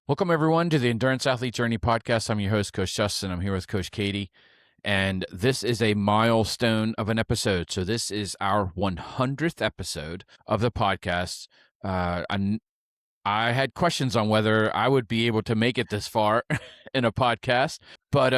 Welcome, everyone, to the Endurance Athlete Journey podcast. I'm your host, Coach Justin. I'm here with Coach Katie, and this is a milestone of an episode. So this is our 100th episode of the podcast. I had questions on whether I would be able to make it this far in a podcast, but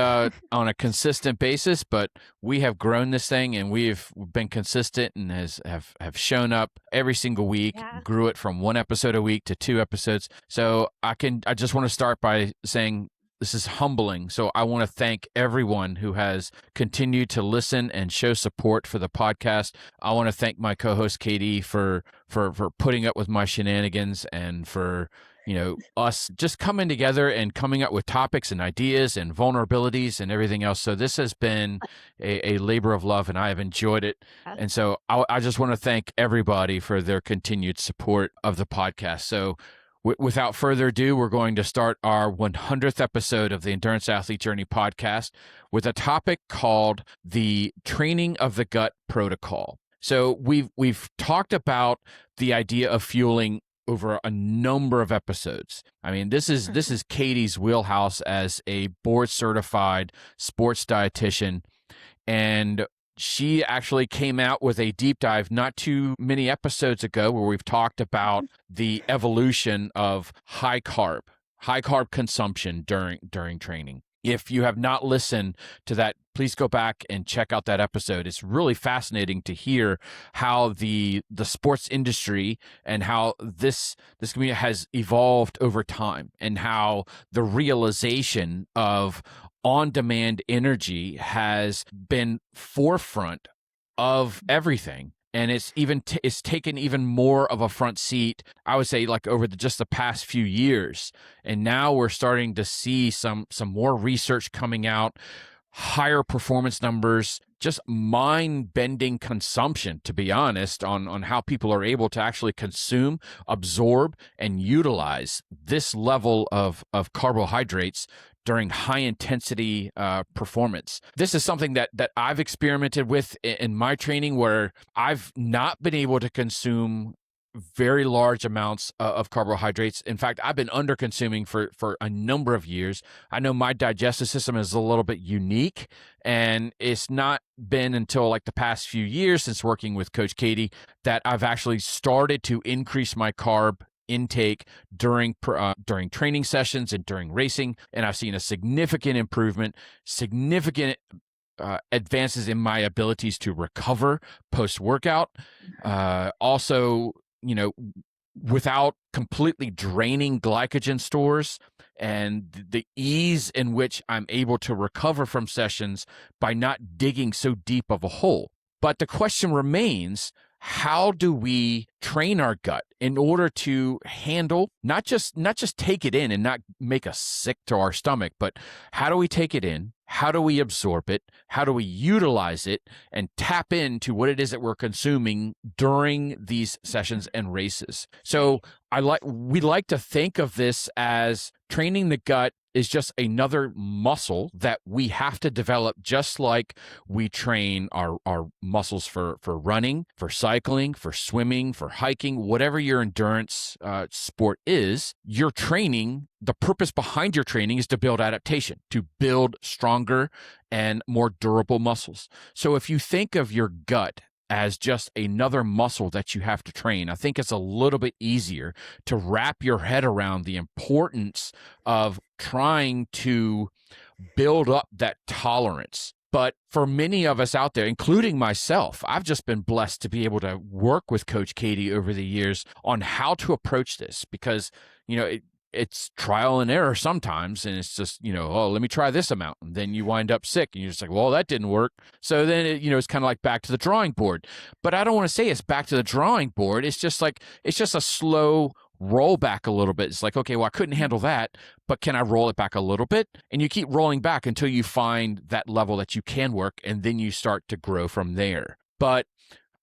on a consistent basis. But we have grown this thing, and we've been consistent and have shown up every single week. Yeah. Grew it from one episode a week to 2 episodes. So I just want to start by saying this is humbling. So I want to thank everyone who has continued to listen and show support for the podcast. I want to thank my co-host Katie for putting up with my shenanigans and for, us just coming together and coming up with topics and ideas and vulnerabilities and everything else. So this has been a labor of love, and I have enjoyed it. And so I just want to thank everybody for their continued support of the podcast. So without further ado, we're going to start our 100th episode of the Endurance Athlete Journey podcast with a topic called the training of the gut protocol. So we've talked about the idea of fueling over a number of episodes. I mean, this is Katie's wheelhouse as a board certified sports dietitian, and she actually came out with a deep dive not too many episodes ago where we've talked about the evolution of high carb consumption during training. If you have not listened to that, please go back and check out that episode. It's really fascinating to hear how the sports industry and how this community has evolved over time, and how the realization of on-demand energy has been forefront of everything. And it's taken even more of a front seat, I would say, like over just the past few years. And now we're starting to see some more research coming out, higher performance numbers, just mind-bending consumption, to be honest, on how people are able to actually consume, absorb, and utilize this level of carbohydrates during high-intensity performance. This is something that I've experimented with in my training, where I've not been able to consume very large amounts of carbohydrates. In fact, I've been under-consuming for a number of years. I know my digestive system is a little bit unique, and it's not been until like the past few years since working with Coach Katie that I've actually started to increase my carb intake during training sessions and during racing, and I've seen a significant improvement, significant advances in my abilities to recover post-workout. Also, without completely draining glycogen stores, and the ease in which I'm able to recover from sessions by not digging so deep of a hole. But the question remains, how do we train our gut in order to handle, not just take it in and not make us sick to our stomach, but how do we take it in? How do we absorb it? How do we utilize it and tap into what it is that we're consuming during these sessions and races? So we like to think of this as training the gut is just another muscle that we have to develop, just like we train our muscles for running, for cycling, for swimming, for hiking, whatever your endurance sport is. Your training, the purpose behind your training is to build adaptation, to build stronger and more durable muscles. So if you think of your gut as just another muscle that you have to train, I think it's a little bit easier to wrap your head around the importance of trying to build up that tolerance. But for many of us out there, including myself, I've just been blessed to be able to work with Coach Katie over the years on how to approach this, because, it's trial and error sometimes, and it's just, let me try this amount, and then you wind up sick, and you're just like, well, that didn't work. So then, it's kind of like back to the drawing board. But I don't want to say it's back to the drawing board. It's just a slow roll back a little bit. It's like, okay, well, I couldn't handle that, but can I roll it back a little bit? And you keep rolling back until you find that level that you can work, and then you start to grow from there. But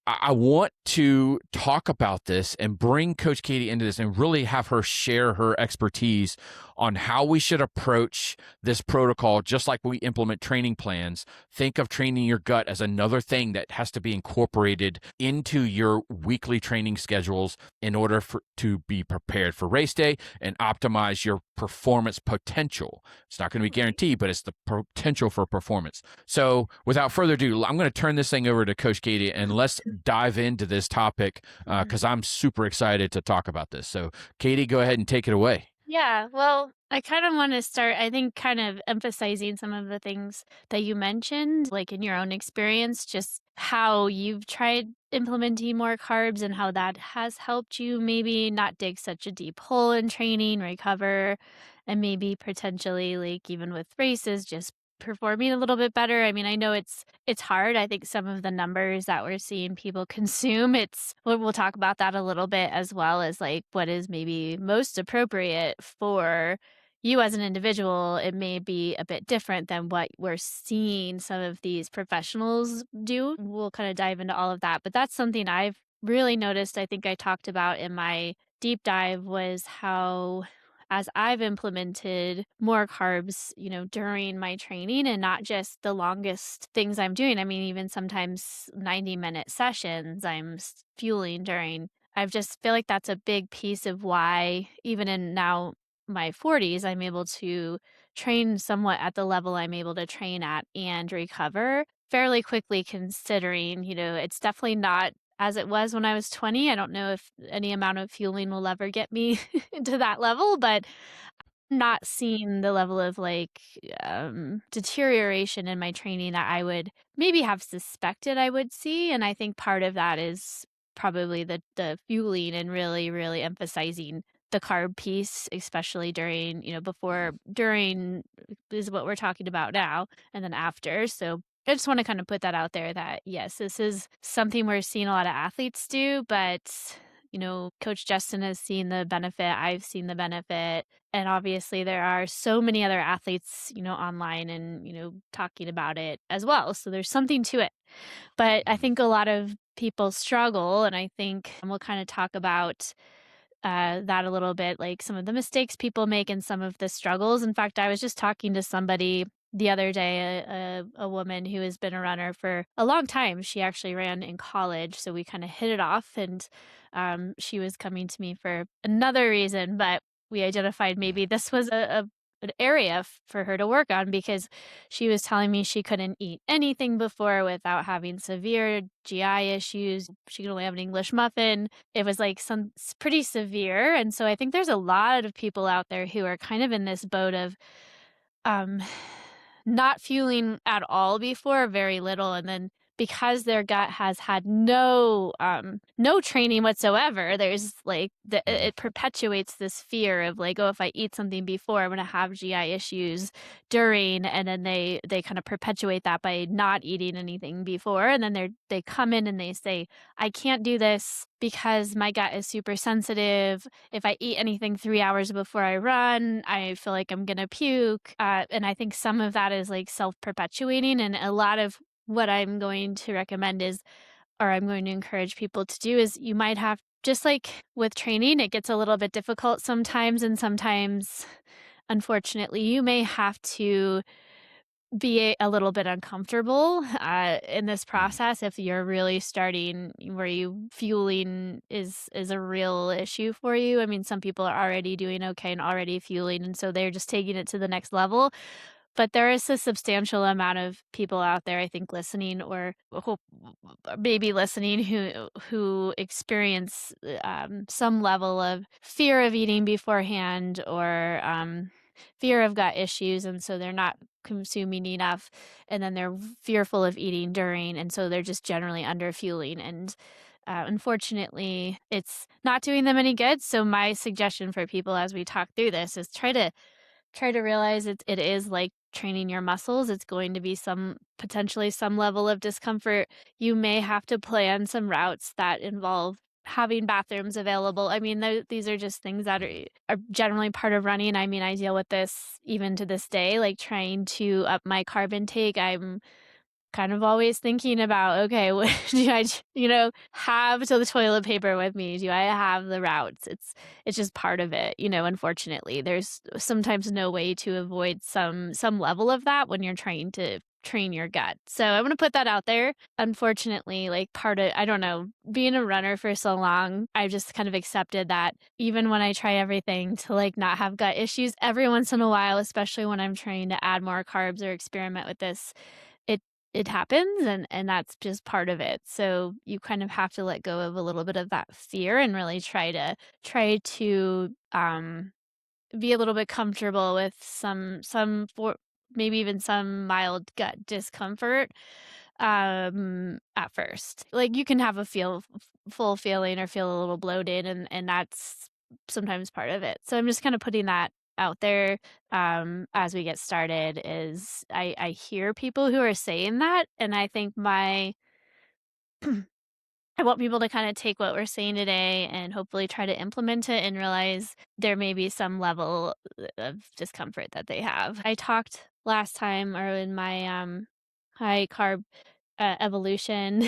I want to talk about this and bring Coach Katie into this and really have her share her expertise on how we should approach this protocol, just like we implement training plans. Think of training your gut as another thing that has to be incorporated into your weekly training schedules in order to be prepared for race day and optimize your performance potential. It's not going to be guaranteed, but it's the potential for performance. So without further ado, I'm going to turn this thing over to Coach Katie and let's dive into this topic because I'm super excited to talk about this. So Katie, go ahead and take it away. Yeah, well, I kind of want to start, I think, kind of emphasizing some of the things that you mentioned, like in your own experience, just how you've tried implementing more carbs and how that has helped you maybe not dig such a deep hole in training, recover, and maybe potentially, like, even with races, just performing a little bit better. I mean, I know it's hard. I think some of the numbers that we're seeing people consume, we'll talk about that a little bit as well as like what is maybe most appropriate for you as an individual. It may be a bit different than what we're seeing some of these professionals do. We'll kind of dive into all of that, but that's something I've really noticed. I think I talked about in my deep dive was how as I've implemented more carbs, during my training and not just the longest things I'm doing. I mean, even sometimes 90-minute sessions fueling during. I just feel like that's a big piece of why, even in now my 40s, I'm able to train somewhat at the level I'm able to train at and recover fairly quickly, considering, it's definitely not as it was when I was 20. I don't know if any amount of fueling will ever get me to that level, but not seeing the level of, like, deterioration in my training that I would maybe have suspected I would see, and I think part of that is probably the fueling and really, really emphasizing the carb piece, especially during, before during is what we're talking about now, and then after. So I just wanna kinda put that out there that, yes, this is something we're seeing a lot of athletes do, but, Coach Justin has seen the benefit, I've seen the benefit, and obviously there are so many other athletes, online and, talking about it as well. So there's something to it. But I think a lot of people struggle, and I think and we'll kind of talk about that a little bit, like some of the mistakes people make and some of the struggles. In fact, I was just talking to somebody the other day, a woman who has been a runner for a long time. She actually ran in college, so we kind of hit it off, and she was coming to me for another reason, but we identified maybe this was an area for her to work on because she was telling me she couldn't eat anything before without having severe GI issues. She could only have an English muffin. It was like pretty severe. And so I think there's a lot of people out there who are kind of in this boat of um, not fueling at all before, very little, and then because their gut has had no training whatsoever, there's like Mhm. it perpetuates this fear of like, oh, if I eat something before, I'm gonna have GI issues during, and then they kind of perpetuate that by not eating anything before, and then they come in and they say, I can't do this because my gut is super sensitive. If I eat anything 3 hours before I run, I feel like I'm gonna puke, and I think some of that is, like, self-perpetuating, and a lot of what I'm going to recommend is or I'm going to encourage people to do is you might have just like with training, it gets a little bit difficult sometimes, and sometimes, unfortunately, you may have to be a little bit uncomfortable, in this Mhm. process if you're really starting where you fueling is a real issue for you. I mean, some people are already doing okay and already fueling, and so they're just taking it to the next level. But there is a substantial amount of people out there, I think, listening or hope maybe listening who experience, some level of fear of eating beforehand or, fear of gut issues, and so they're not consuming enough, and then they're fearful of eating during, and so they're just generally under fueling, and, unfortunately, it's not doing them any good, so my suggestion for people as we talk through this is try to realize it is like training your muscles. It's going to be potentially some level of discomfort. You may have to plan some routes that involve having bathrooms available. I mean, these are just things that are generally part of running. I mean, I deal with this even to this day, like trying to up my carb intake. kind of always thinking about, okay, what do I, have to the toilet paper with me? Do I have the routes? It's just part of it, unfortunately. There's sometimes no way to avoid some level of that when you're trying to train your gut. So I want to put that out there. Unfortunately, like part of I don't know, being a runner for so long, I've just kind of accepted that even when I try everything to like not have gut issues, every once in a while, especially when I'm trying to add more carbs or experiment with this, it it happens and that's just part of it. So you kind of have to let go of a little bit of that fear and really try to be a little bit comfortable with some for maybe even some mild gut discomfort, at first. Like, you can have a full feeling or feel a little bloated, and that's sometimes part of it. So I'm just kinda putting that out there, as we get started is I hear people who are saying that, and I think I want people to kinda take what we're saying today and hopefully try to implement it and realize there may be some level of discomfort that they have. I talked last time or in my, high carb, evolution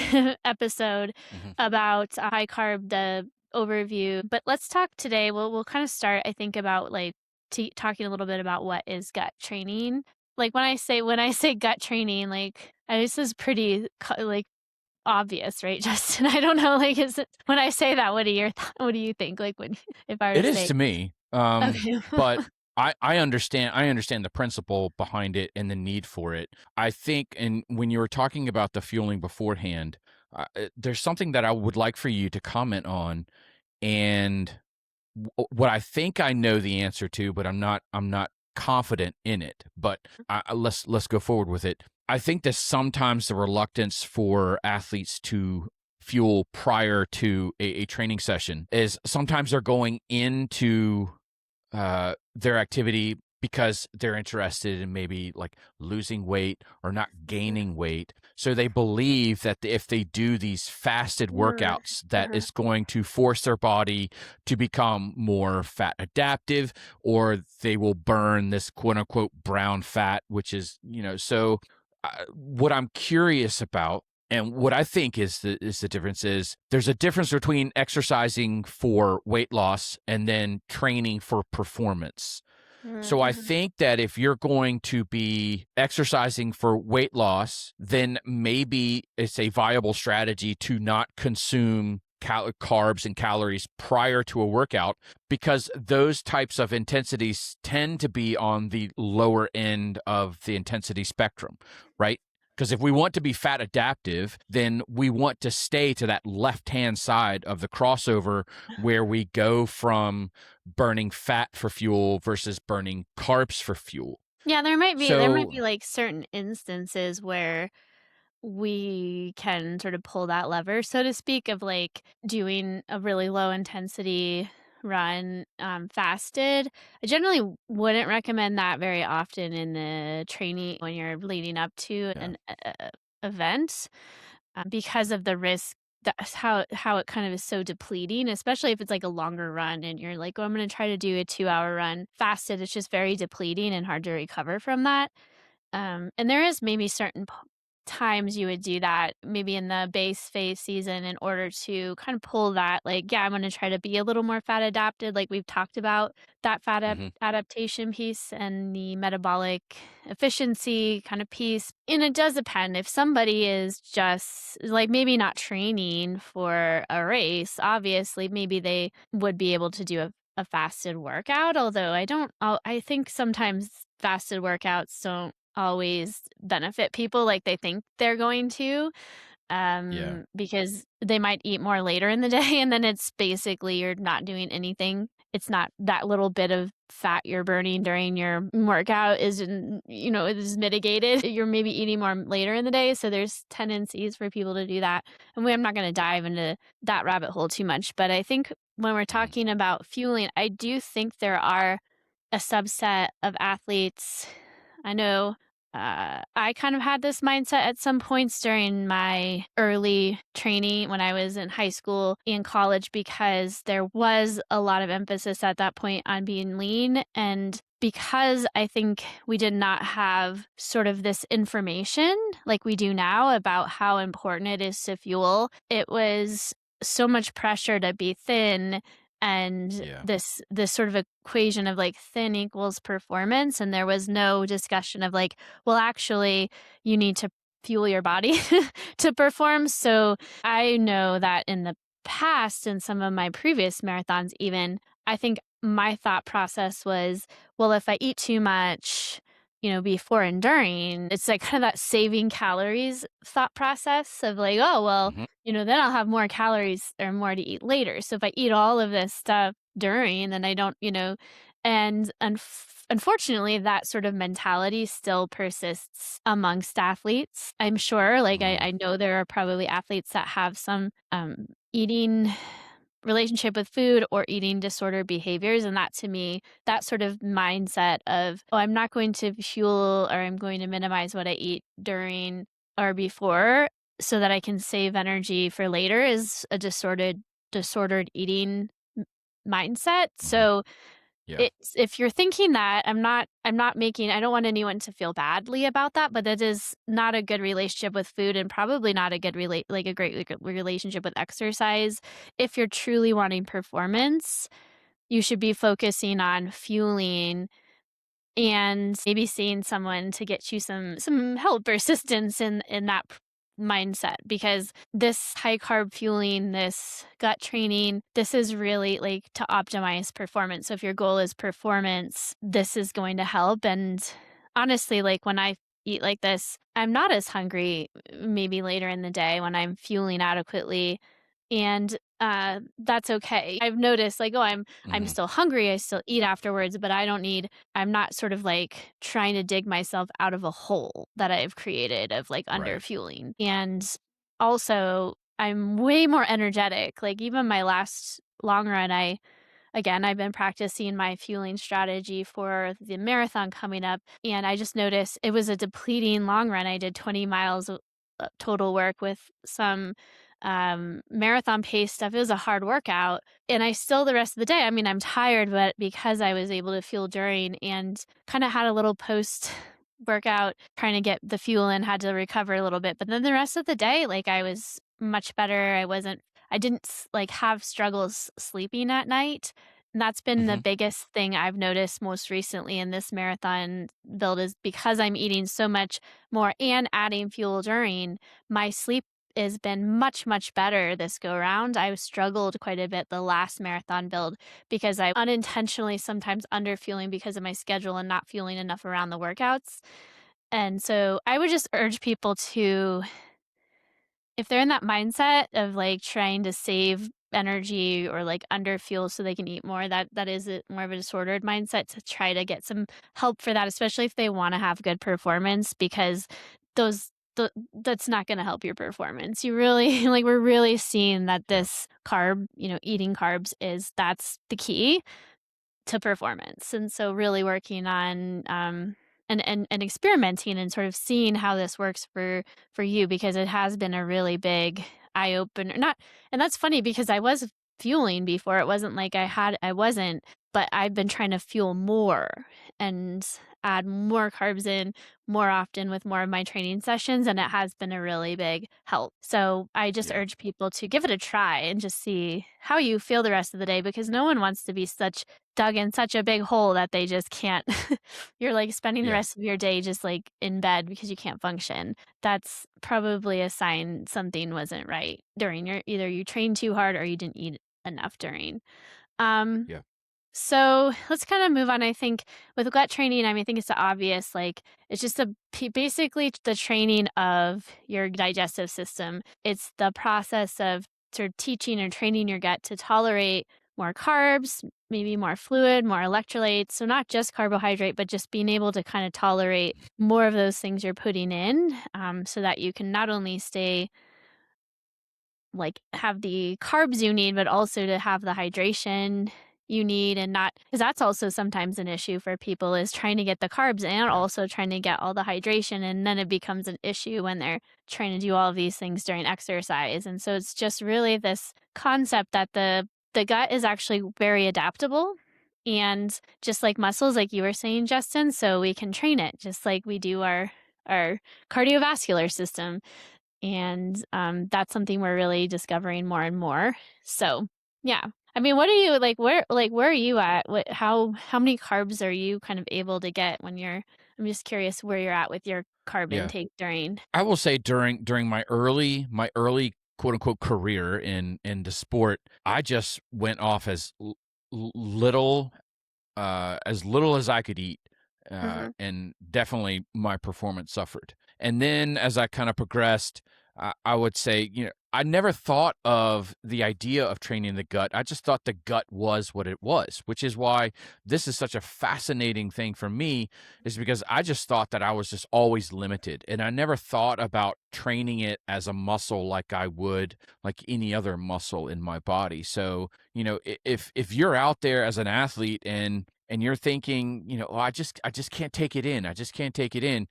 episode Mhm. about high carb, the overview, but let's talk today. We'll kinda start, I think, about, like, talking a little bit about what is gut training. Like, when I say gut training, like, this is pretty like, obvious, right, Justin? I don't know, like, is it when I say that, what do you think? Like, when if I were to It is say to me, okay. but I understand the principle behind it and the need for it. I think, and when you were talking about the fueling beforehand, there's something that I would like for you to comment on, and what I think I know the answer to, but I'm not confident in it. But let's go forward with it. I think that sometimes the reluctance for athletes to fuel prior to a training session is sometimes they're going into their activity because they're interested in maybe like losing weight or not gaining weight. So they believe that if they do these fasted Mm, workouts, that uh-huh. it's going to force their body to become more fat adaptive, or they will burn this quote unquote brown fat, which is, so what I'm curious about and what I think is the difference is there's a difference between exercising for weight loss and then training for performance. So I Mhm. think that if you're going to be exercising for weight loss, then maybe it's a viable strategy to not consume carbs and calories prior to a workout, because those types of intensities tend to be on the lower end of the intensity spectrum, right? Because if we want to be fat adaptive, then we want to stay to that left hand side of the crossover where we go from burning fat for fuel versus burning carbs for fuel. Yeah, there might be, So, like, certain instances where we can sort of pull that lever, so to speak, of, like, doing a really low intensity run, fasted. I generally wouldn't recommend that very often in the training when you're leading up to yeah. an event, because of the risk. That's how it kind of is so depleting, especially if it's like a longer run and you're like, "Oh, I'm gonna try to do a 2-hour run fasted." It's just very depleting and hard to recover from that. And there is maybe certain times you would do that, maybe in the base phase season, in order to kind of pull that, like, yeah, I'm going to try to be a little more fat adapted, like we've talked about that Hmm. adaptation piece and the metabolic efficiency kind of piece. And it does depend if somebody is just like maybe not training for a race, obviously, maybe they would be able to do a fasted workout. Although I think sometimes fasted workouts don't always benefit people like they think they're going to, Yeah. because they might eat more later in the day, and then it's basically you're not doing anything. It's not that little bit of fat you're burning during your workout is mitigated. You're maybe eating more later in the day, so there's tendencies for people to do that. And I'm not gonna dive into that rabbit hole too much, but I think when we're Hmm. talking about fueling, I do think there are a subset of athletes. I know I kind of had this mindset at some points during my early training when I was in high school and college because there was a lot of emphasis at that point on being lean. And because I think we did not have sort of this information like we do now about how important it is to fuel, it was so much pressure to be thin and Yeah. this sort of equation of like thin equals performance, and there was no discussion of like, well, actually, you need to fuel your body to perform. So I know that in the past, in some of my previous marathons, even, I think my thought process was, well, if I eat too much, before and during, it's like kind of that saving calories thought process of like, oh, well, Hmm. then I'll have more calories or more to eat later. So if I eat all of this stuff during, then I don't, and unfortunately, that sort of mentality still persists amongst athletes. I'm sure, like, Hmm. I know there are probably athletes that have some eating relationship with food or eating disorder behaviors. And that to me, that sort of mindset of, oh, I'm not going to fuel or I'm going to minimize what I eat during or before so that I can save energy for later is a disordered eating mindset. Hmm. So Yeah. it's if you're thinking that, I'm not making I don't want anyone to feel badly about that, but that is not a good relationship with food and probably not a good a great relationship with exercise. If you're truly wanting performance, you should be focusing on fueling and maybe seeing someone to get you some help or assistance in that mindset, because this high carb fueling, this gut training, this is really like to optimize performance. So if your goal is performance, this is going to help. And honestly, like when I eat like this, I'm not as hungry maybe later in the day when I'm fueling adequately, and that's okay. I've noticed like, oh, I'm Hmm. still hungry, I still eat afterwards, but I'm not sort of like trying to dig myself out of a hole that I've created of like under Right. fueling. And also, I'm way more energetic. Like even my last long run, I've been practicing my fueling strategy for the marathon coming up, and I just noticed it was a depleting long run. I did 20 miles of total work with some marathon pace stuff. It was a hard workout, and I still the rest of the day. I mean, I'm tired, but because I was able to fuel during and kind of had a little post workout trying to get the fuel in, had to recover a little bit. But then the rest of the day, like I was much better. I didn't like have struggles sleeping at night. And that's been the Hmm. biggest thing I've noticed most recently in this marathon build is because I'm eating so much more and adding fuel during, my sleep has been much, much better this go around. I struggled quite a bit the last marathon build because I unintentionally sometimes under fueling because of my schedule and not fueling enough around the workouts. And so I would just urge people to, if they're in that mindset of like trying to save energy or like under fuel so they can eat more, that is more of a disordered mindset, to try to get some help for that, especially if they want to have good performance, because that's not going to help your performance. You really like we're really seeing that Yeah. this eating carbs is that's the key to performance. And so really working on and experimenting and sort of seeing how this works for you, because it has been a really big eye opener. Not And that's funny because I was fueling before. It wasn't like I wasn't, but I've been trying to fuel more and add more carbs in more often with more of my training sessions, and it has been a really big help. So I just Yeah. urge people to give it a try and just see how you feel the rest of the day, because no one wants to be such dug in such a big hole that they just can't you're, like, spending the Yeah. rest of your day just, like, in bed because you can't function. That's probably a sign something wasn't right during your either you trained too hard or you didn't eat enough during. Um, Yeah. so let's kinda move on. I think with gut training, I mean, I think it's obvious, like, it's just basically the training of your digestive system. It's the process of sort of teaching or training your gut to tolerate more carbs, maybe more fluid, more electrolytes. So not just carbohydrate, but just being able to kind of tolerate more of those things you're putting in, so that you can not only stay like have the carbs you need, but also to have the hydration you need and not because that's also sometimes an issue for people is trying to get the carbs and Yeah. also trying to get all the hydration, and then it becomes an issue when they're trying to do all of these things during exercise, and so it's just really this concept that the gut is actually very adaptable and just like muscles, like you were saying, Justin, so we can train it just like we do our cardiovascular system. And that's something we're really discovering more and more. So yeah. I mean, what are you where are you at? How many carbs are you kind of able to get when you're I'm just curious where you're at with your carb Yeah. intake during. I will say during my early quote unquote career in the sport, I just went off as little as I could eat, Mhm. and definitely my performance suffered. And then as I kind of progressed, I would say, I never thought of the idea of training the gut. I just thought the gut was what it was, which is why this is such a fascinating thing for me, is because I just thought that I was just always limited. And I never thought about training it as a muscle like I would like any other muscle in my body. So, if you're out there as an athlete and you're thinking, oh, I just can't take it in. I just can't take it in.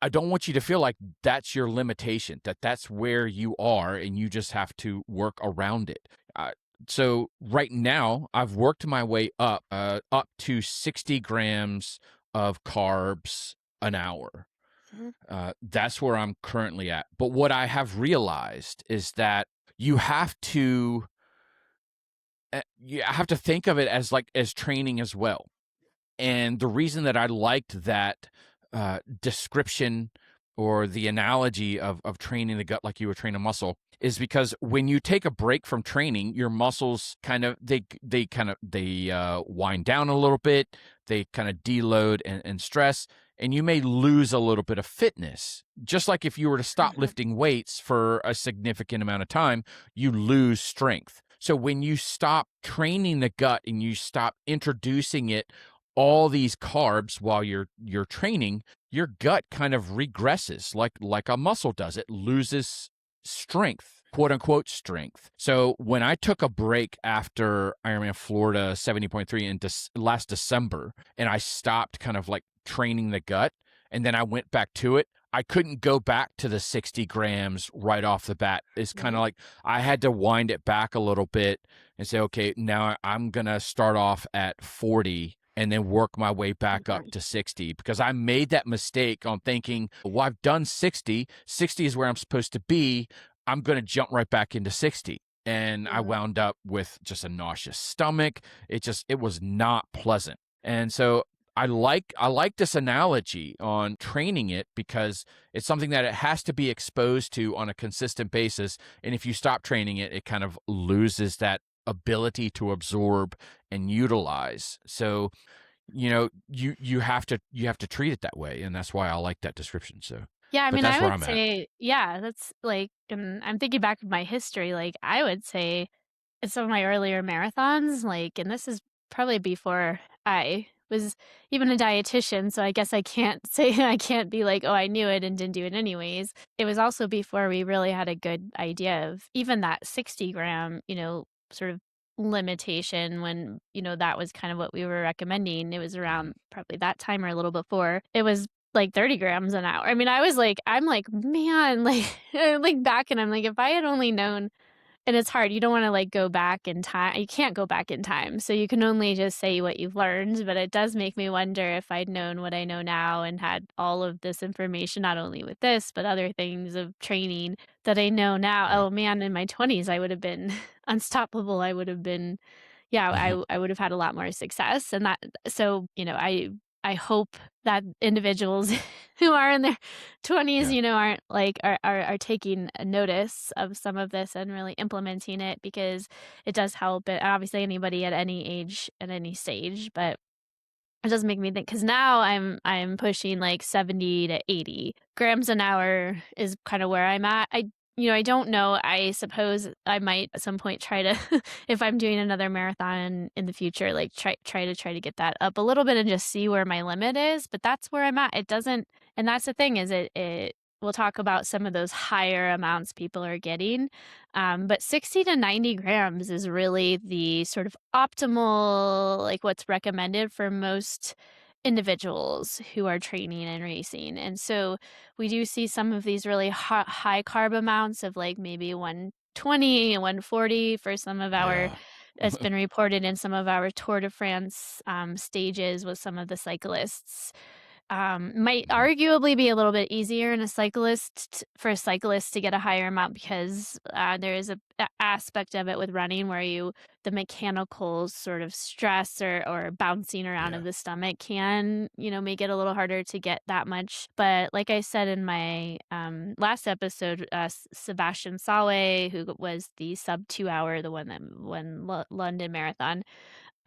I don't want you to feel like that's your limitation, that's where you are, and you just have to work around it. Uh, so right now, I've worked my way up to 60 grams of carbs an hour. Mhm. That's where I'm currently at. But what I have realized is that you have to you have to think of it as like as training as well. And the reason that I liked that description or the analogy of training the gut like you would train a muscle is because when you take a break from training, your muscles they wind down a little bit, they kind of deload and stress, and you may lose a little bit of fitness. Just like if you were to stop Mhm. lifting weights for a significant amount of time, you lose strength. So when you stop training the gut and you stop introducing it all these carbs while you're training, your gut kind of regresses like a muscle does. It loses strength, quote unquote strength. So when I took a break after Ironman Florida 70.3 in last December, and I stopped kind of like training the gut, and then I went back to it, I couldn't go back to the 60 grams right off the bat. It's kind of Right. like I had to wind it back a little bit and say, okay, now I'm going to start off at 40 and then work my way back up Mhm. to 60, because I made that mistake on thinking, well, I've done 60. 60 is where I'm supposed to be. I'm going to jump right back into 60. And I Mhm. wound up with just a nauseous stomach. It was not pleasant. And so I like this analogy on training it because it's something that it has to be exposed to on a consistent basis. And if you stop training it, it kind of loses that ability to absorb and utilize. So, you have to treat it that way, and that's why I like that description. So, Yeah, I but mean, that's I where would I'm at. say, yeah, that's like, I'm thinking back of my history. Like, I would say some of my earlier marathons, like, and this is probably before I was even a dietitian, so I guess I can't say I can't be like, "Oh, I knew it and didn't do it anyways." It was also before we really had a good idea of even that 60 gram, sort of limitation when, that was kind of what we were recommending. It was Mhm. around probably that time or a little before. It was like 30 grams an hour. I mean, I'm like, "Man," like, I look back and I'm like, "If I had only known." And it's hard, you don't wanna, like, go back in time. You can't go back in time, so you can only just say what you've learned, but it does make me wonder if I'd known what I know now and had all of this information, not only with this, but other things of training that I know now. Yeah. Oh, man, in my 20s, I would have been unstoppable. I would have been yeah, I would have had a lot more success, and that so, I hope that individuals who are in their 20s, Yeah. aren't like are taking a notice of some of this and really implementing it because it does help, and obviously anybody at any age, at any stage, but it does make me think because now I'm pushing like 70 to 80 grams an hour is kind of where I'm at. I don't know. I suppose I might at some point try to, if I'm doing another marathon in the future, like try to get that up a little bit and just see where my limit is. But that's where I'm at. It doesn't, and that's the thing is it. we'll talk about some of those higher amounts people are getting. But 60 to 90 grams is really the sort of optimal, like what's recommended for most individuals who are training and racing. And so we do see some of these really high carb amounts of like maybe 120 and 140 for some of our, Yeah. it's been reported in some of our Tour de France stages with some of the cyclists. Might Mhm. arguably be a little bit easier in a cyclist for a cyclist to get a higher amount because there is a aspect of it with running where the mechanical sort of stress or bouncing around of Yeah. the stomach can make it a little harder to get that much. But like I said in my last episode, Sebastian Sawe, who was the sub 2 hour, the one that won London Marathon,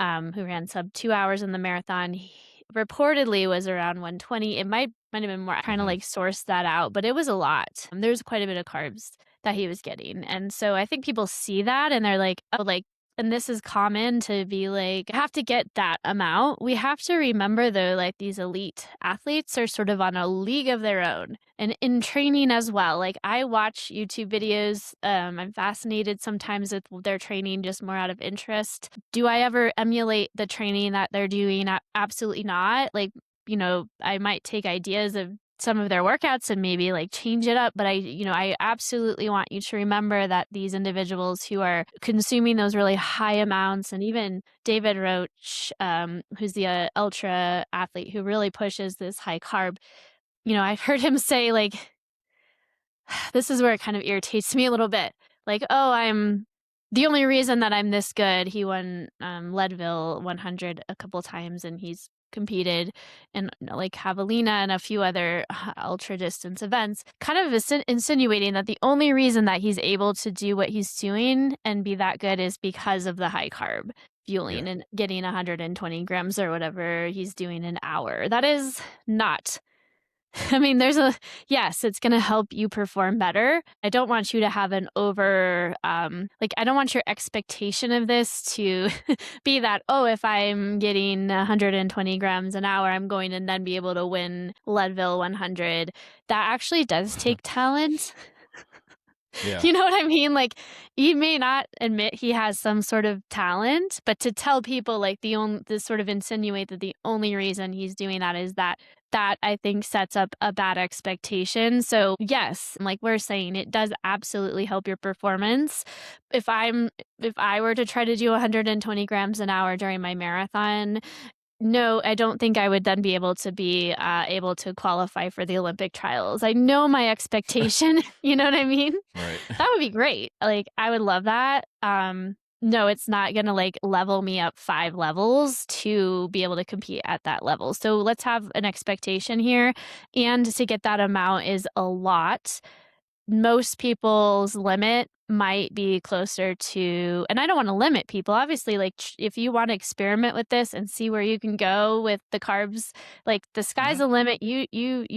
who ran sub 2 hours in the marathon. He reportedly was around 120. It might have been more, trying to, Mhm. like, source that out, but it was a lot. There's quite a bit of carbs that he was getting, and so I think people see that and they're like, "Oh," like, and this is common to be like, "I have to get that amount." We have to remember, though, like, these elite athletes are sort of on a league of their own, and in training as well. Like, I watch YouTube videos, I'm fascinated sometimes with their training just more out of interest. Do I ever emulate the training that they're doing? Absolutely not. Like, I might take ideas of some of their workouts and maybe like change it up, but I absolutely want you to remember that these individuals who are consuming those really high amounts, and even David Roach, who's the ultra athlete who really pushes this high carb, I've heard him say, like, this is where it kind of irritates me a little bit. Like, "Oh, I'm the only reason that I'm this good." He won, Leadville 100 a couple times, and he's competed in, like, Javelina and a few other ultra distance events, kind of insinuating that the only reason that he's able to do what he's doing and be that good is because of the high carb Yeah. fueling and getting 120 grams or whatever he's doing an hour. That is not. I mean, yes, it's gonna help you perform better. I don't want you to have an like, I don't want your expectation of this to be that, "Oh, if I'm getting 120 grams an hour, I'm going to then be able to win Leadville 100." That actually does take talent. Yeah. You know what I mean? Like, he may not admit he has some sort of talent, but to tell people, like, to sort of insinuate that the only reason he's doing that is that I think sets up a bad expectation. So, yes, like we're saying, it does absolutely help your performance. If I were to try to do 120 grams an hour during my marathon, no, I don't think I would then be able to qualify for the Olympic trials. I know my expectation, you know what I mean? Right. That would be great. Like, I would love that. No, it's not gonna, like, level me up 5 levels to be able to compete at that level. So let's have an expectation here, and to get that amount is a lot. Most people's limit might be closer to, and I don't wanna limit people, obviously, like, if you wanna experiment with this and see where you can go with the carbs, like, the sky's Mhm. the limit, you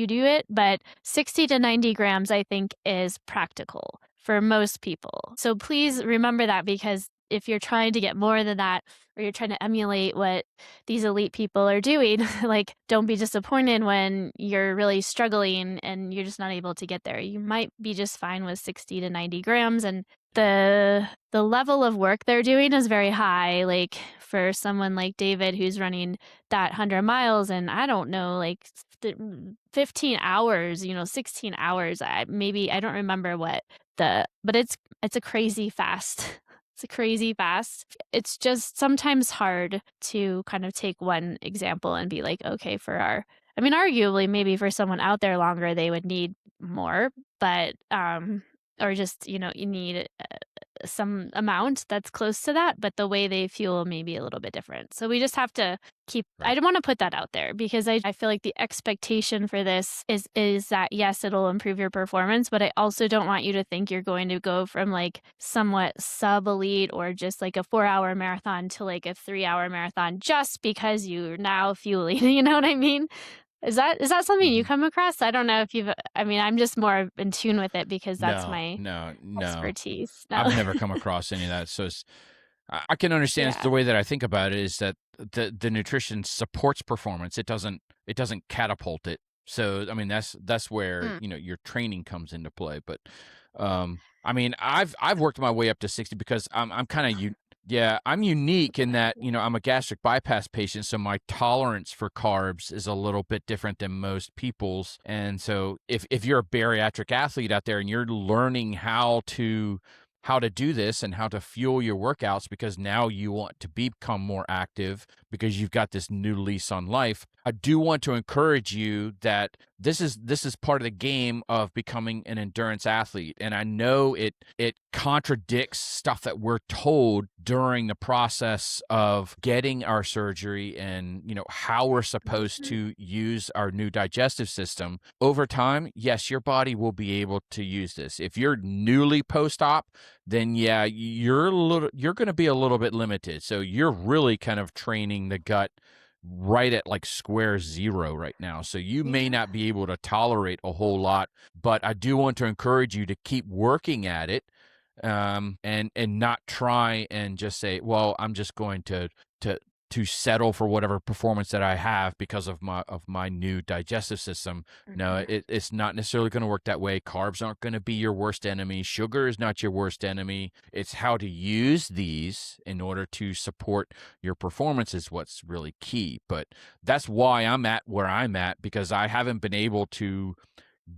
do it, but 60 to 90 grams, I think, is practical for most people. So please remember that, because if you're trying to get more than that, or you're trying to emulate what these elite people are doing, like, don't be disappointed when you're really struggling and you're just not able to get there. You might be just fine with 60 to 90 grams, and the level of work they're doing is very high. Like, for someone like David who's running that 100 miles, and I don't know, like, 15 hours, 16 hours. I don't remember what but it's a crazy fast. It's a crazy fast. It's just sometimes hard to kind of take one example and be like, okay, I mean, arguably, maybe for someone out there longer, they would need more, but, or just, you need some amount that's close to that, but the way they fuel may be a little bit different. So we just have to I Right. don't want to put that out there, because I feel like the expectation for this is that, yes, it'll improve your performance, but I also don't want you to think you're going to go from like somewhat sub elite or just like a 4 hour marathon to like a 3 hour marathon just because you're now fueling. You know what I mean? Is that something you Mhm. come across? I don't know if I mean, I'm just more in tune with it because that's No, my no, no. expertise. No. I've never come across any of that. So I can understand it's Yeah. the way that I think about it is that the nutrition supports performance. It doesn't catapult it. So, I mean, that's where, Mm. your training comes into play. But, I mean, I've worked my way up to 60 because I'm kind of yeah, I'm unique in that, I'm a gastric bypass patient, so my tolerance for carbs is a little bit different than most people's. And so if you're a bariatric athlete out there and you're learning how to do this and how to fuel your workouts because now you want to become more active because you've got this new lease on life. I do want to encourage you that this is part of the game of becoming an endurance athlete. And I know it contradicts stuff that we're told during the process of getting our surgery and how we're supposed Mhm. to use our new digestive system. Over time, yes, your body will be able to use this. If you're newly post-op, then yeah, you're going to be a little bit limited. So you're really kind of training the gut right at like square zero right now. So you may Yeah. not be able to tolerate a whole lot, but I do want to encourage you to keep working at it, and not try and just say, well, I'm just going to to settle for whatever performance that I have because of my new digestive system. No, Mhm. it's not necessarily going to work that way. Carbs aren't going to be your worst enemy. Sugar is not your worst enemy. It's how to use these in order to support your performance is what's really key. But that's why I'm at where I'm at, because I haven't been able to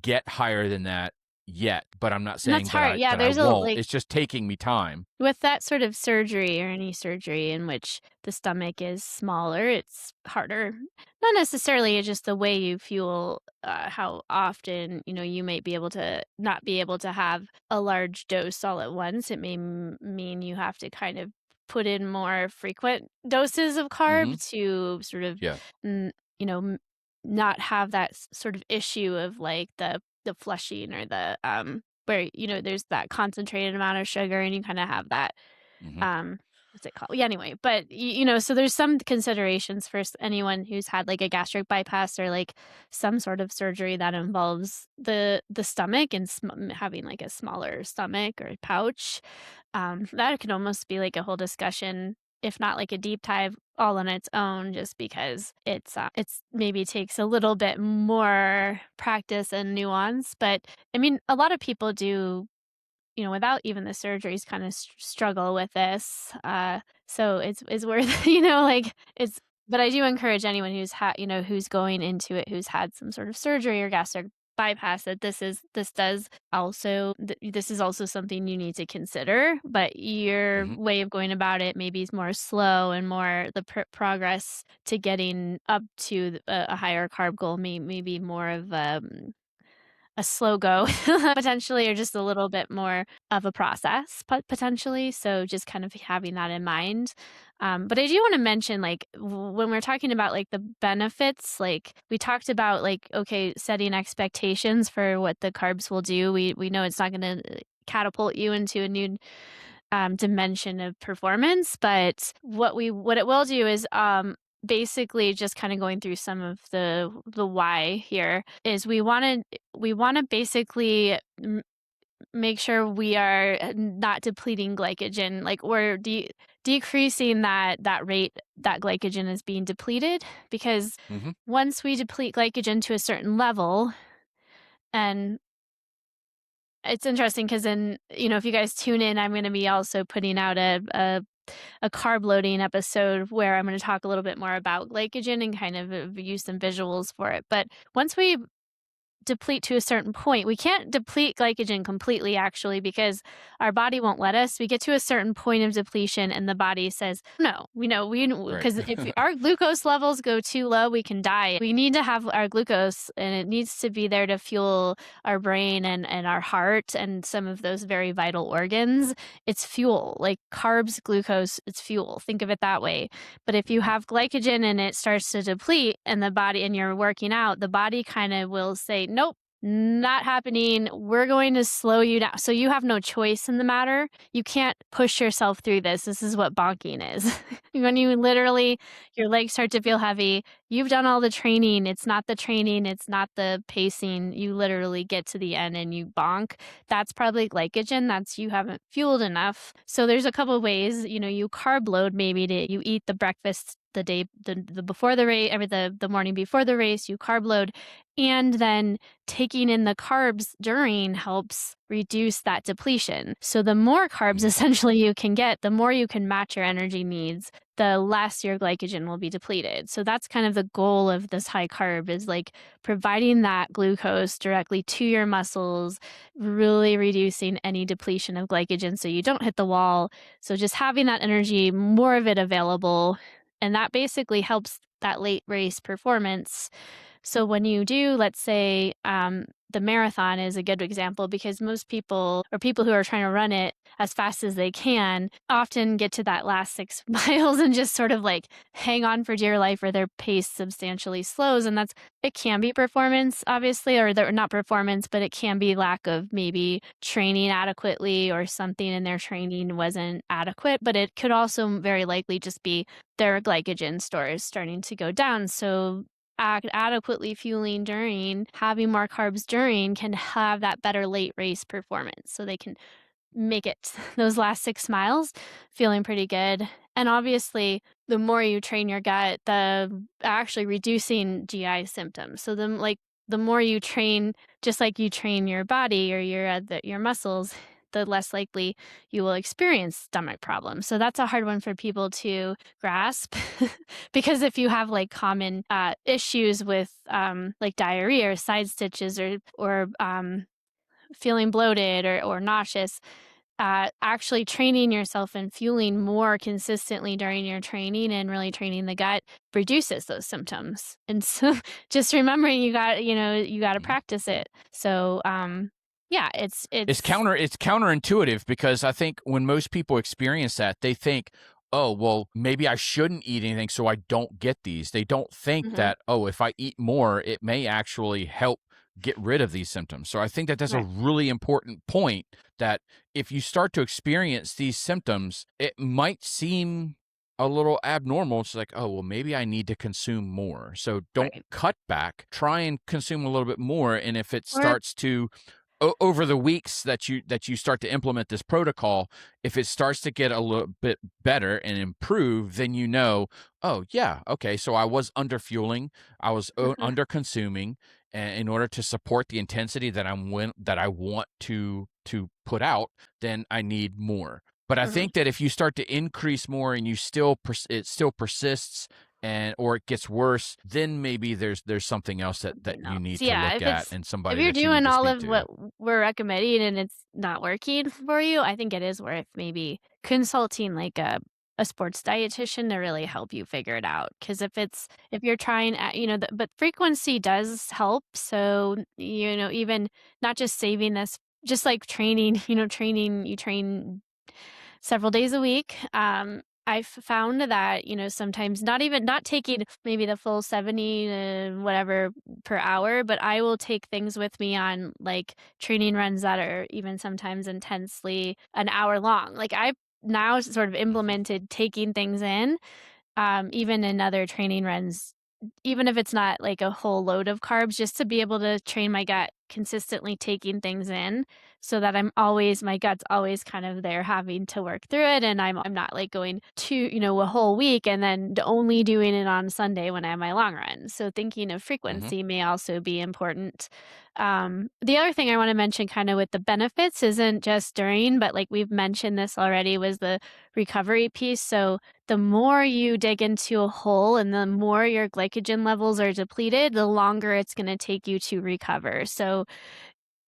get higher than that yet. But I'm not And that's saying that hard. I Yeah, that I there's a won't. like It's just taking me time. with that sort of surgery or any surgery in which the stomach is smaller, it's harder. Not necessarily just the way you fuel, how often, you might be able to not be able to have a large dose all at once. It may mean you have to kind of put in more frequent doses of Hmm. carb to sort of, Yeah. n- you know, m- not have that sort of issue of like the flushing or the where, there's that concentrated amount of sugar and you kinda have that, Hmm. um, what's it called? Yeah, anyway, but so there's some considerations for anyone who's had, like, a gastric bypass or, like, some sort of surgery that involves the stomach and having, like, a smaller stomach or pouch. That could almost be, like, a whole discussion, if not, like, a deep dive all on its own just because it's maybe takes a little bit more practice and nuance, but I mean, a lot of people do, without even the surgeries kinda struggle with this, so it's worth like, it's but I do encourage anyone who's going into it, who's had some sort of surgery or gastric bypass that this is also something you need to consider, but your Hmm. way of going about it maybe is more slow and more the progress to getting up to a higher carb goal may be more of, a slow go potentially, or just a little bit more of a process potentially. So just kind of having that in mind. But I do want to mention, like, when we're talking about like the benefits, like we talked about, like, okay, setting expectations for what the carbs will do. We know it's not going to catapult you into a new dimension of performance, but what it will do is basically just kind of going through some of the why here is we want to basically make sure we are not depleting glycogen, like we're decreasing that rate that glycogen is being depleted, because Hmm. once we deplete glycogen to a certain level, and it's interesting because then, if you guys tune in, I'm going to be also putting out a carb loading episode where I'm going to talk a little bit more about glycogen and kind of use some visuals for it. But once we deplete to a certain point. We can't deplete glycogen completely, actually, because our body won't let us. We get to a certain point of depletion, and the body says, "No, we Right. because if our glucose levels go too low, we can die. We need to have our glucose, and it needs to be there to fuel our brain and our heart and some of those very vital organs. It's fuel, like carbs, glucose. It's fuel. Think of it that way. But if you Hmm. have glycogen and it starts to deplete and the body and you're working out, the body kind of will say, nope, not happening. We're going to slow you down. So you have no choice in the matter. You can't push yourself through this. This is what bonking is. When you literally, your legs start to feel heavy, you've done all the training. It's not the training, it's not the pacing. You literally get to the end and you bonk. That's probably glycogen. That's you haven't fueled enough. So there's a couple of ways, you carb load maybe to you eat the breakfast the day the before the race, the morning before the race, you carb load, and then taking in the carbs during helps reduce that depletion. So the more carbs Mhm. essentially you can get, the more you can match your energy needs, the less your glycogen will be depleted. So that's kind of the goal of this high carb is like providing that glucose directly to your muscles, really reducing any depletion of glycogen so you don't hit the wall. So just having that energy, more of it available, and that basically helps that late race performance. So when you do, let's say, the marathon is a good example because most people or people who are trying to run it as fast as they can often get to that last 6 miles and just sort of like hang on for dear life or their pace substantially slows. And it can be performance, obviously, or they're not performance, but it can be lack of maybe training adequately or something in their training wasn't adequate. But it could also very likely just be their glycogen stores starting to go down. So adequately fueling during, having more carbs during can have that better late race performance. So they can make it those last 6 miles feeling pretty good. And obviously, the more you train your gut, the actually reducing GI symptoms. So the more you train, just like you train your body or your muscles, the less likely you will experience stomach problems. So that's a hard one for people to grasp because if you have like common issues with like diarrhea or side stitches or feeling bloated or nauseous, actually training yourself and fueling more consistently during your training and really training the gut reduces those symptoms. And so just remembering you got to Mhm. practice it. So, yeah, it's It's counterintuitive because I think when most people experience that, they think, "Oh, well, maybe I shouldn't eat anything so I don't get these." They don't think mhm, that, "Oh, if I eat more, it may actually help get rid of these symptoms." So I think that that's a right, really important point that if you start to experience these symptoms, it might seem a little abnormal. It's like, "Oh, well, maybe I need to consume more." So don't right. cut back, try and consume a little bit more, and if it Or starts to over the weeks that you start to implement this protocol, if it starts to get a little bit better and improve, then you know, oh yeah, okay, so I was under fueling, I was mhm, under consuming, in order to support the intensity that I want to put out, then I need more. But I mhm. think that if you start to increase more and you still it still persists and or it gets worse, then maybe there's something else that Something you else. need to Yeah, look at and if somebody you're that you need doing to all speak of to. what we're recommending and it's not working for you, I think it is worth maybe consulting like a sports dietitian to really help you figure it out. Because if you're trying at, but frequency does help. So, even not just saving this, just like training, you train several days a week. I've found that, sometimes not taking maybe the full 70 whatever per hour, but I will take things with me on like training runs that are even sometimes intensely an hour long. Like I've now sort of Mhm, implemented taking things in, even in other training runs, even if it's not like a whole load of carbs, just to be able to train my gut consistently taking things in so that my gut's always kind of there having to work through it. And I'm not like going to, a whole week and then only doing it on Sunday when I have my long run. So thinking of mhm, frequency may also be important. The other thing I want to mention kind of with the benefits isn't just during, but like we've mentioned this already was the recovery piece. So the more you dig into a hole and the more your glycogen levels are depleted, the longer it's going to take you to recover. So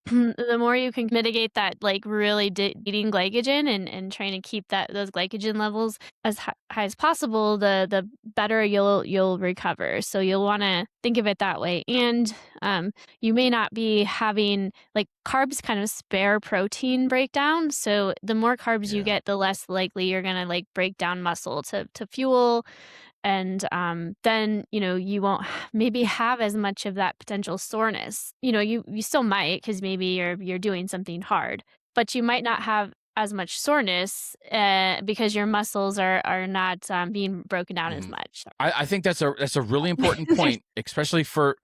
the more you can mitigate that, like really eating glycogen and trying to keep those glycogen levels as high as possible, the better you'll recover. So you'll want to think of it that way. And you may not be having like carbs kind of spare protein breakdown. So the more carbs you yeah, get, the less likely you're gonna like break down muscle to fuel, and then you won't maybe have as much of that potential soreness. You still might because maybe you're doing something hard, but you might not have as much soreness, because your muscles are not, being broken down as Mhm. much. I think that's a really important There's point, especially for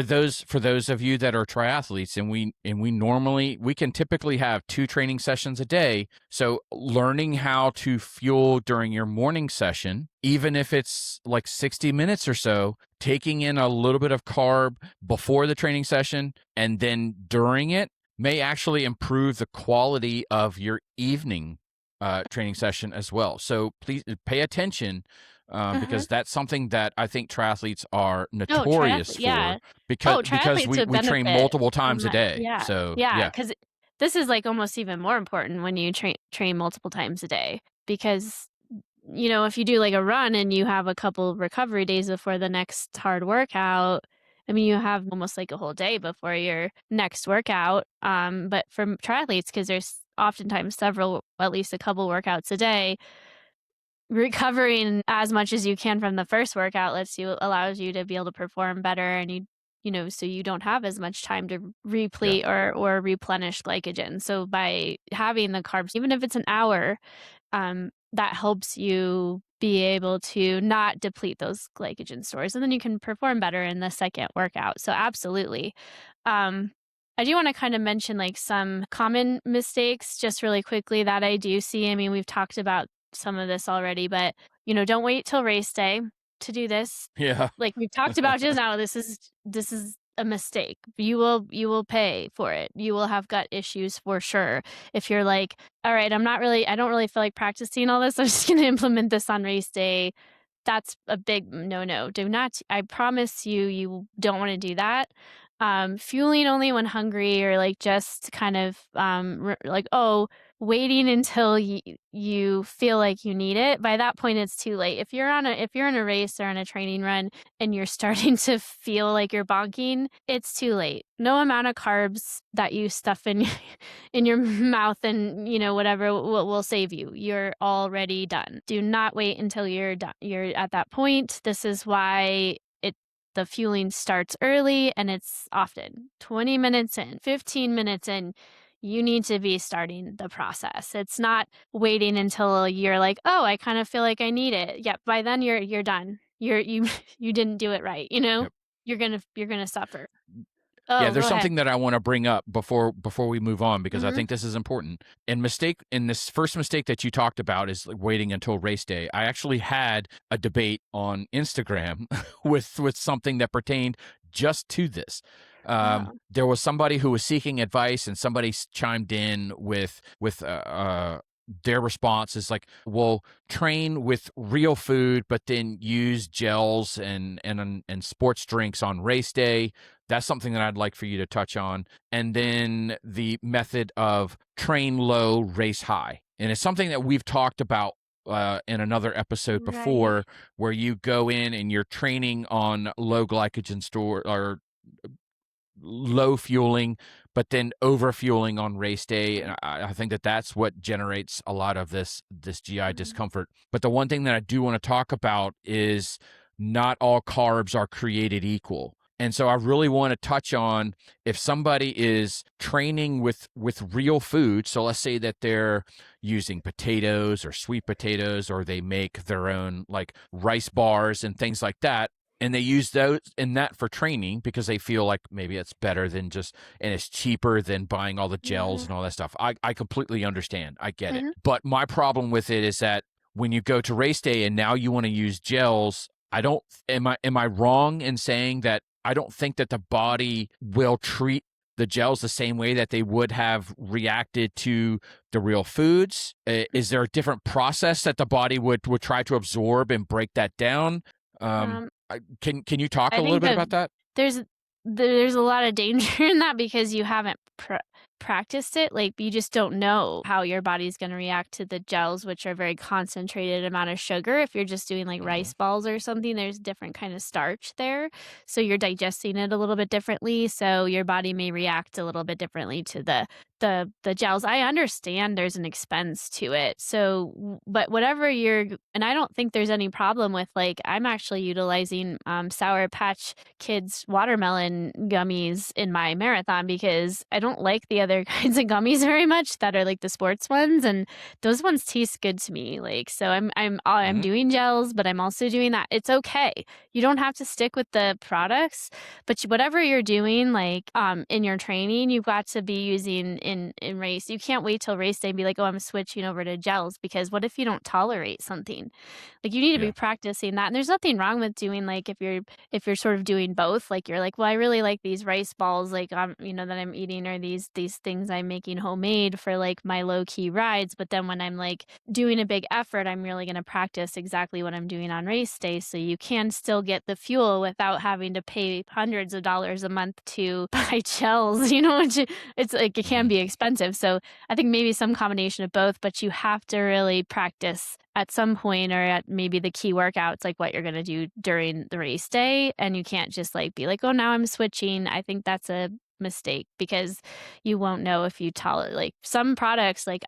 those of you that are triathletes, and we can typically have 2 training sessions a day. So learning how to fuel during your morning session, even if it's like 60 minutes or so, taking in a little bit of carb before the training session and then during it may actually improve the quality of your evening training session as well. So please pay attention, Uh-huh. because that's something that I think triathletes are Oh, notorious triathlete, for yeah. because Oh, because triathletes we would we train benefit multiple from times a that. day. Yeah, So yeah, yeah, because this is, like, almost even more important when you train multiple times a day because, if you do, like, a run and you have a couple recovery days before the next hard workout, I mean, you have almost, like, a whole day before your next workout, but for triathletes, because there's oftentimes several, at least a couple workouts a day, recovering as much as you can from the first workout allows you to be able to perform better, and so you don't have as much time to yeah, replete or replenish glycogen. So by having the carbs, even if it's an hour, that helps you be able to not deplete those glycogen stores, and then you can perform better in the second workout. So absolutely. Um, I do want to kind of mention like some common mistakes just really quickly that I do see. I mean, we've talked about some of this already, but don't wait till race day to do this. yeah, Like we've talked about just now, this is a mistake. You will pay for it. You will have gut issues for sure. If you're like, all right, I don't really feel like practicing all this. I'm just going to implement this on race day. That's a big no-no. Do not I promise you, you don't wanna do that. Fueling only when hungry or, like, just kind of, like, waiting until you feel like you need it, by that point, it's too late. If you're in a race or on a training run and you're starting to feel like you're bonking, it's too late. No amount of carbs that you stuff in in your mouth and, whatever will save you. You're already done. Do not wait until you're done. You're at that point. This is why the fueling starts early and it's often 20 minutes in, 15 minutes in. You need to be starting the process. It's not waiting until you're like, "Oh, I kind of feel like I need it." Yep, by then you're done. You you didn't do it right, you know? yep. You're gonna suffer. Yeah, Oh, go there's ahead. something that I want to bring up before we move on because I Mhm. think this is important. In this first mistake that you talked about is like waiting until race day. I actually had a debate on Instagram with something that pertained just to this. Oh. There was somebody who was seeking advice, and somebody chimed in with their response is like, "Well, train with real food, but then use gels and sports drinks on race day." That's something that I'd like for you to touch on. And then the method of train low, race high. And it's something that we've talked about in another episode Right. before, where you go in and you're training on low glycogen store or low fueling, but then over fueling on race day. And I think that that's what generates a lot of this GI Mhm. discomfort. But the one thing that I do want to talk about is not all carbs are created equal. And so I really want to touch on if somebody is training with real food. So let's say that they're using potatoes or sweet potatoes, or they make their own like rice bars and things like that, and they use those in that for training because they feel like maybe it's better than just, and it's cheaper than buying all the gels Mhm. and all that stuff. I completely understand. I get it. Mhm. But my problem with it is that when you go to race day and now you want to use gels, I don't am I wrong in saying that I don't think that the body will treat the gels the same way that they would have reacted to the real foods? Is there a different process that the body would try to absorb and break that down? Um, Um, can you talk I a little think bit that about that? there's there's a lot of danger in that because you haven't practiced it. Like you just don't know how your body's going to react to the gels, which are very concentrated amount of sugar. If you're just doing like Mhm. rice balls or something, there's different kind of starch there, so you're digesting it a little bit differently. So your body may react a little bit differently to the gels, I understand there's an expense to it. So, but whatever and I don't think there's any problem with like I'm actually utilizing Sour Patch Kids watermelon gummies in my marathon because I don't like the other kinds of gummies very much that are like the sports ones, and those ones taste good to me. Like so, I'm Hmm. doing gels, but I'm also doing that. It's okay. You don't have to stick with the products, but whatever you're doing, like, in your training, you've got to be using in race. You can't wait till race day and be like, "Oh, I'm switching over to gels," because what if you don't tolerate something? Like, you need to be Yeah. practicing that, and there's nothing wrong with doing, like, if you're sort of doing both, like, you're like, "Well, I really like these rice balls, like, that I'm eating or these things I'm making homemade for, like, my low-key rides," but then when I'm, like, doing a big effort, I'm really gonna practice exactly what I'm doing on race day so you can still get the fuel without having to pay hundreds of dollars a month to buy gels, which it's like it can Hmm. be expensive. So I think maybe some combination of both, but you have to really practice at some point or at maybe the key workouts, like what you're going to do during the race day. And you can't just like be like, oh, now I'm switching. I think that's a mistake because you won't know if you tolerate like some products like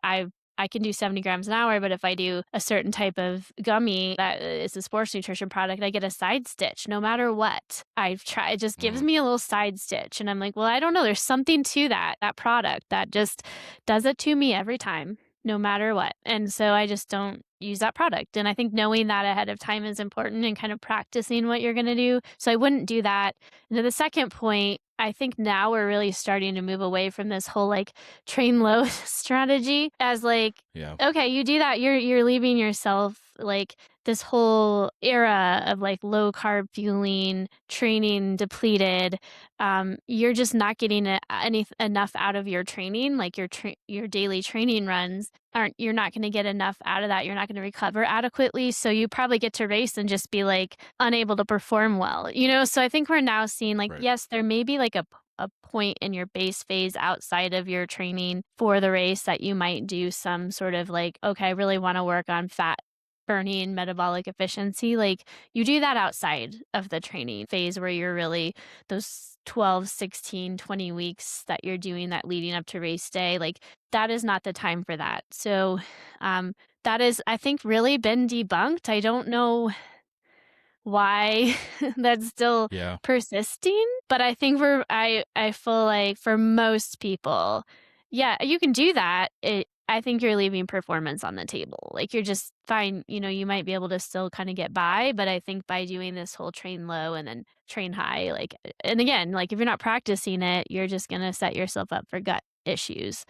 I can do 70 grams an hour, but if I do a certain type of gummy that is a sports nutrition product, I get a side stitch no matter what. I've tried, it just gives Hmm. me a little side stitch. And I'm like, well, I don't know. There's something to that product that just does it to me every time, no matter what. And so I just don't use that product. And I think knowing that ahead of time is important and kind of practicing what you're going to do. So I wouldn't do that. And then the second point, I think now we're really starting to move away from this whole like train low strategy as like, Yeah. okay, you do that, you're leaving yourself like this whole era of like low carb fueling, training depleted. You're just not getting enough out of your training, like your daily training runs aren't you're not going to get enough out of that. You're not going to recover adequately, so you probably get to race and just be like unable to perform well. So I think we're now seeing like Right. yes, there may be like a point in your base phase outside of your training for the race that you might do some sort of like, okay, I really want to work on fat burning, metabolic efficiency. Like you do that outside of the training phase where you're really those 12, 16, 20 weeks that you're doing that leading up to race day. Like that is not the time for that. So, um, that is, I think, really been debunked. I don't know why that's still Yeah. persisting, but I think I feel like for most people, yeah, you can do that. I think you're leaving performance on the table. Like you're just fine, you might be able to still kind of get by, but I think by doing this whole train low and then train high, like and again, like if you're not practicing it, you're just gonna set yourself up for gut issues.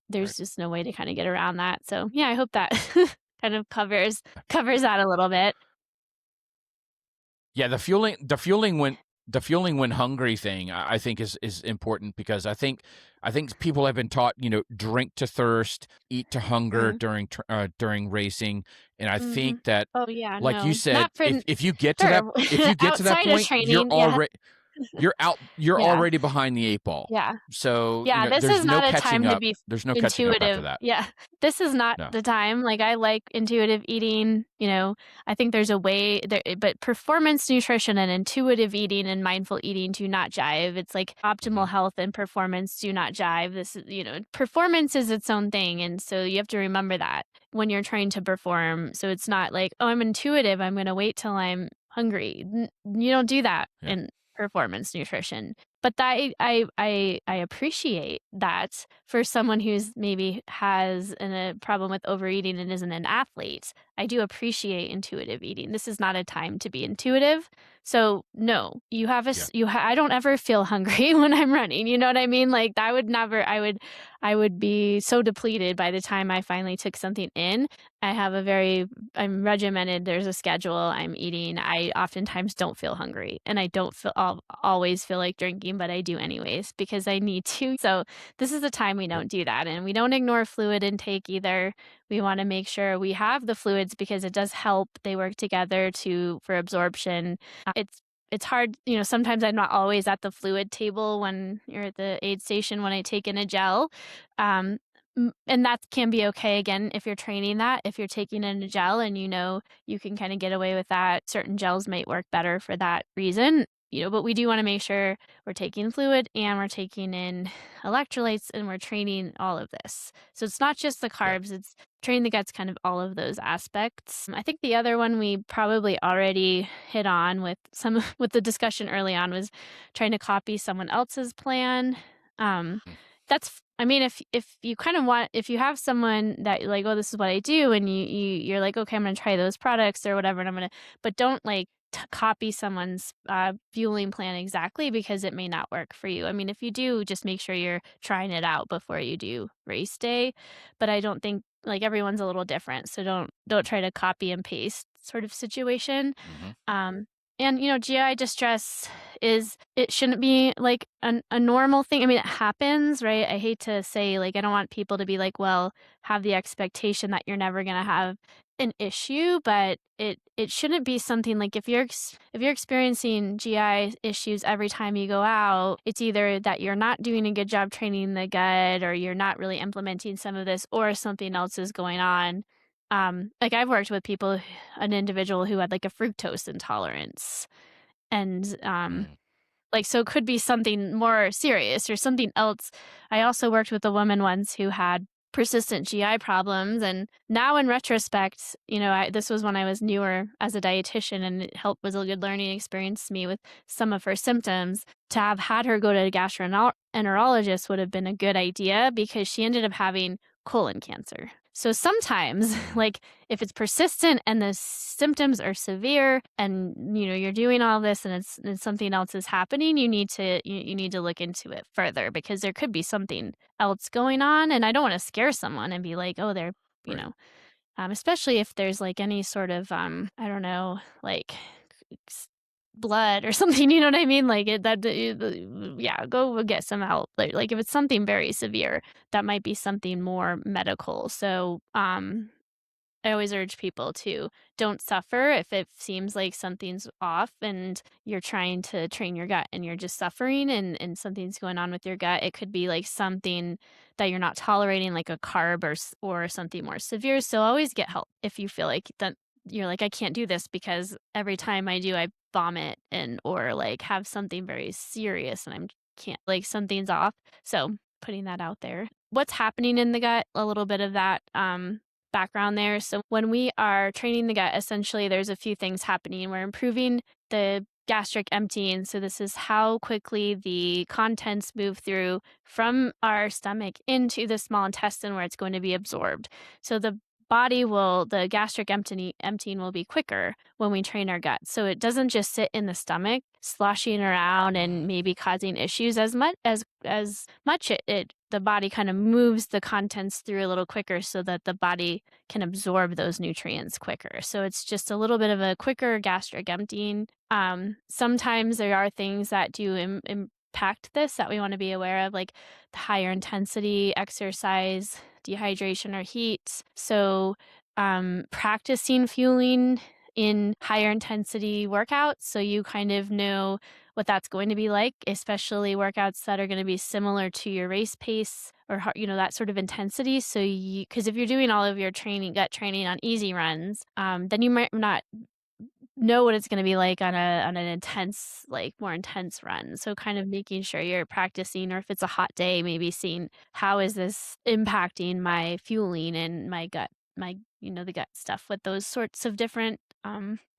There's Right. just no way to kind of get around that. So yeah, I hope that kind of covers that a little bit. Yeah, the fueling when hungry thing, I think is important because I think people have been taught, drink to thirst, eat to hunger Mm. during racing, and I think Mhm. that, Oh, yeah, like you no. said, Not for if you get to that sure. if you get to that Outside of point, you're training, yeah, already you're yeah, already behind the 8 ball. yeah. So, Yeah, this there's is no not a catching time to up. be There's no catching up after intuitive. that. Yeah, this is not No. the time. Like, I like intuitive eating, I think there's a way there but performance nutrition and intuitive eating and mindful eating do not jive. It's like optimal Mhm. health and performance do not jive. This is, performance is its own thing, and so you have to remember that when you're trying to perform. So it's not like, "Oh, I'm intuitive. I'm gonna wait till I'm hungry." You don't do that Yeah. in performance nutrition. But that I appreciate that for someone who's maybe has a problem with overeating and isn't an athlete. I do appreciate intuitive eating. This is not a time to be intuitive. So no, you have a Yeah. I don't ever feel hungry when I'm running. You know what I mean? Like I would never. I would be so depleted by the time I finally took something in. I have I'm regimented. There's a schedule. I'm eating. I oftentimes don't feel hungry, and I don't always feel like drinking, but I do anyways because I need to. So this is the time we Yep. don't do that, and we don't ignore fluid intake either. We want to make sure we have the fluids because it does help. They work together for absorption. It's hard, sometimes I'm not always at the fluid table when you're at the aid station when I take in a gel. Um, and that can be okay again if you're training that. If you're taking in a gel and you can kind of get away with that, certain gels might work better for that reason. but we do want to make sure we're taking fluid and we're taking in electrolytes and we're training all of this. So it's not just the Yep. carbs, it's training the guts, kind of all of those aspects. I think the other one we probably already hit on with some with the discussion early on was trying to copy someone else's plan. Um, Mm. I mean, if you kind of want, if you have someone that you're like, oh, this is what I do, and you're like, okay, I'm gonna try those products or whatever, and but don't like copy someone's fueling plan exactly, because it may not work for you. I mean, if you do, just make sure you're trying it out before you do race day. But I don't think, like, everyone's a little different, so don't try to copy and paste sort of situation. Hmm. Um, and GI distress it shouldn't be like a normal thing. I mean, it happens, right? I hate to say, like, I don't want people to be like, well, have the expectation that you're never gonna have an issue, but it shouldn't be something like, if you're experiencing GI issues every time you go out, it's either that you're not doing a good job training the gut, or you're not really implementing some of this, or something else is going on. Like, I've worked with people, an individual who had like a fructose intolerance, and Mm. like, so it could be something more serious or something else. I also worked with a woman once who had persistent GI problems. And now in retrospect, this was when I was newer as a dietitian, and it helped, was a good learning experience to me with some of her symptoms. To have had her go to a gastroenterologist would have been a good idea, because she ended up having colon cancer. So sometimes, Mm. like, if it's persistent and the symptoms are severe, and you're doing all this, and and something else is happening, you need to look into it further, because there could be something else going on. And I don't want to scare someone and be like, oh, they're you Right. know especially if there's like any sort of I don't know, like blood or something, you know what I mean? Like, yeah, go get some help. Like, if it's something very severe, that might be something more medical. So I always urge people to don't suffer if it seems like something's off and you're trying to train your gut and you're just suffering, and something's going on with your gut. It could be like something that you're not tolerating, like a carb, or something more severe. So always get help if you feel like that you're like, I can't do this because every time I do, I vomit, and or like have something very serious, and I'm can't, like, something's off. So putting that out there. What's happening in the gut, a little bit of that background there. So when we are training the gut, essentially there's a few things happening. We're improving the gastric emptying. So this is how quickly the contents move through from our stomach into the small intestine, where it's going to be absorbed. So the gastric emptying will be quicker when we train our gut. So it doesn't just sit in the stomach, sloshing around and Mm. maybe causing issues as much. The body kind of moves the contents through a little quicker, so that the body can absorb those nutrients quicker. So it's just a little bit of a quicker gastric emptying. Sometimes there are things that do impact this that we want to be aware of, like the higher intensity exercise, dehydration, or heat. So practicing fueling in higher intensity workouts, so you kind of know what that's going to be like, especially workouts that are going to be similar to your race pace, or that sort of intensity. So because if you're doing all of your gut training on easy runs, then you might not know what it's gonna be like on an intense, like, more intense run. So kind of making sure you're practicing, or if it's a hot day, maybe seeing how is this impacting my fueling and my gut, the gut stuff with those sorts of different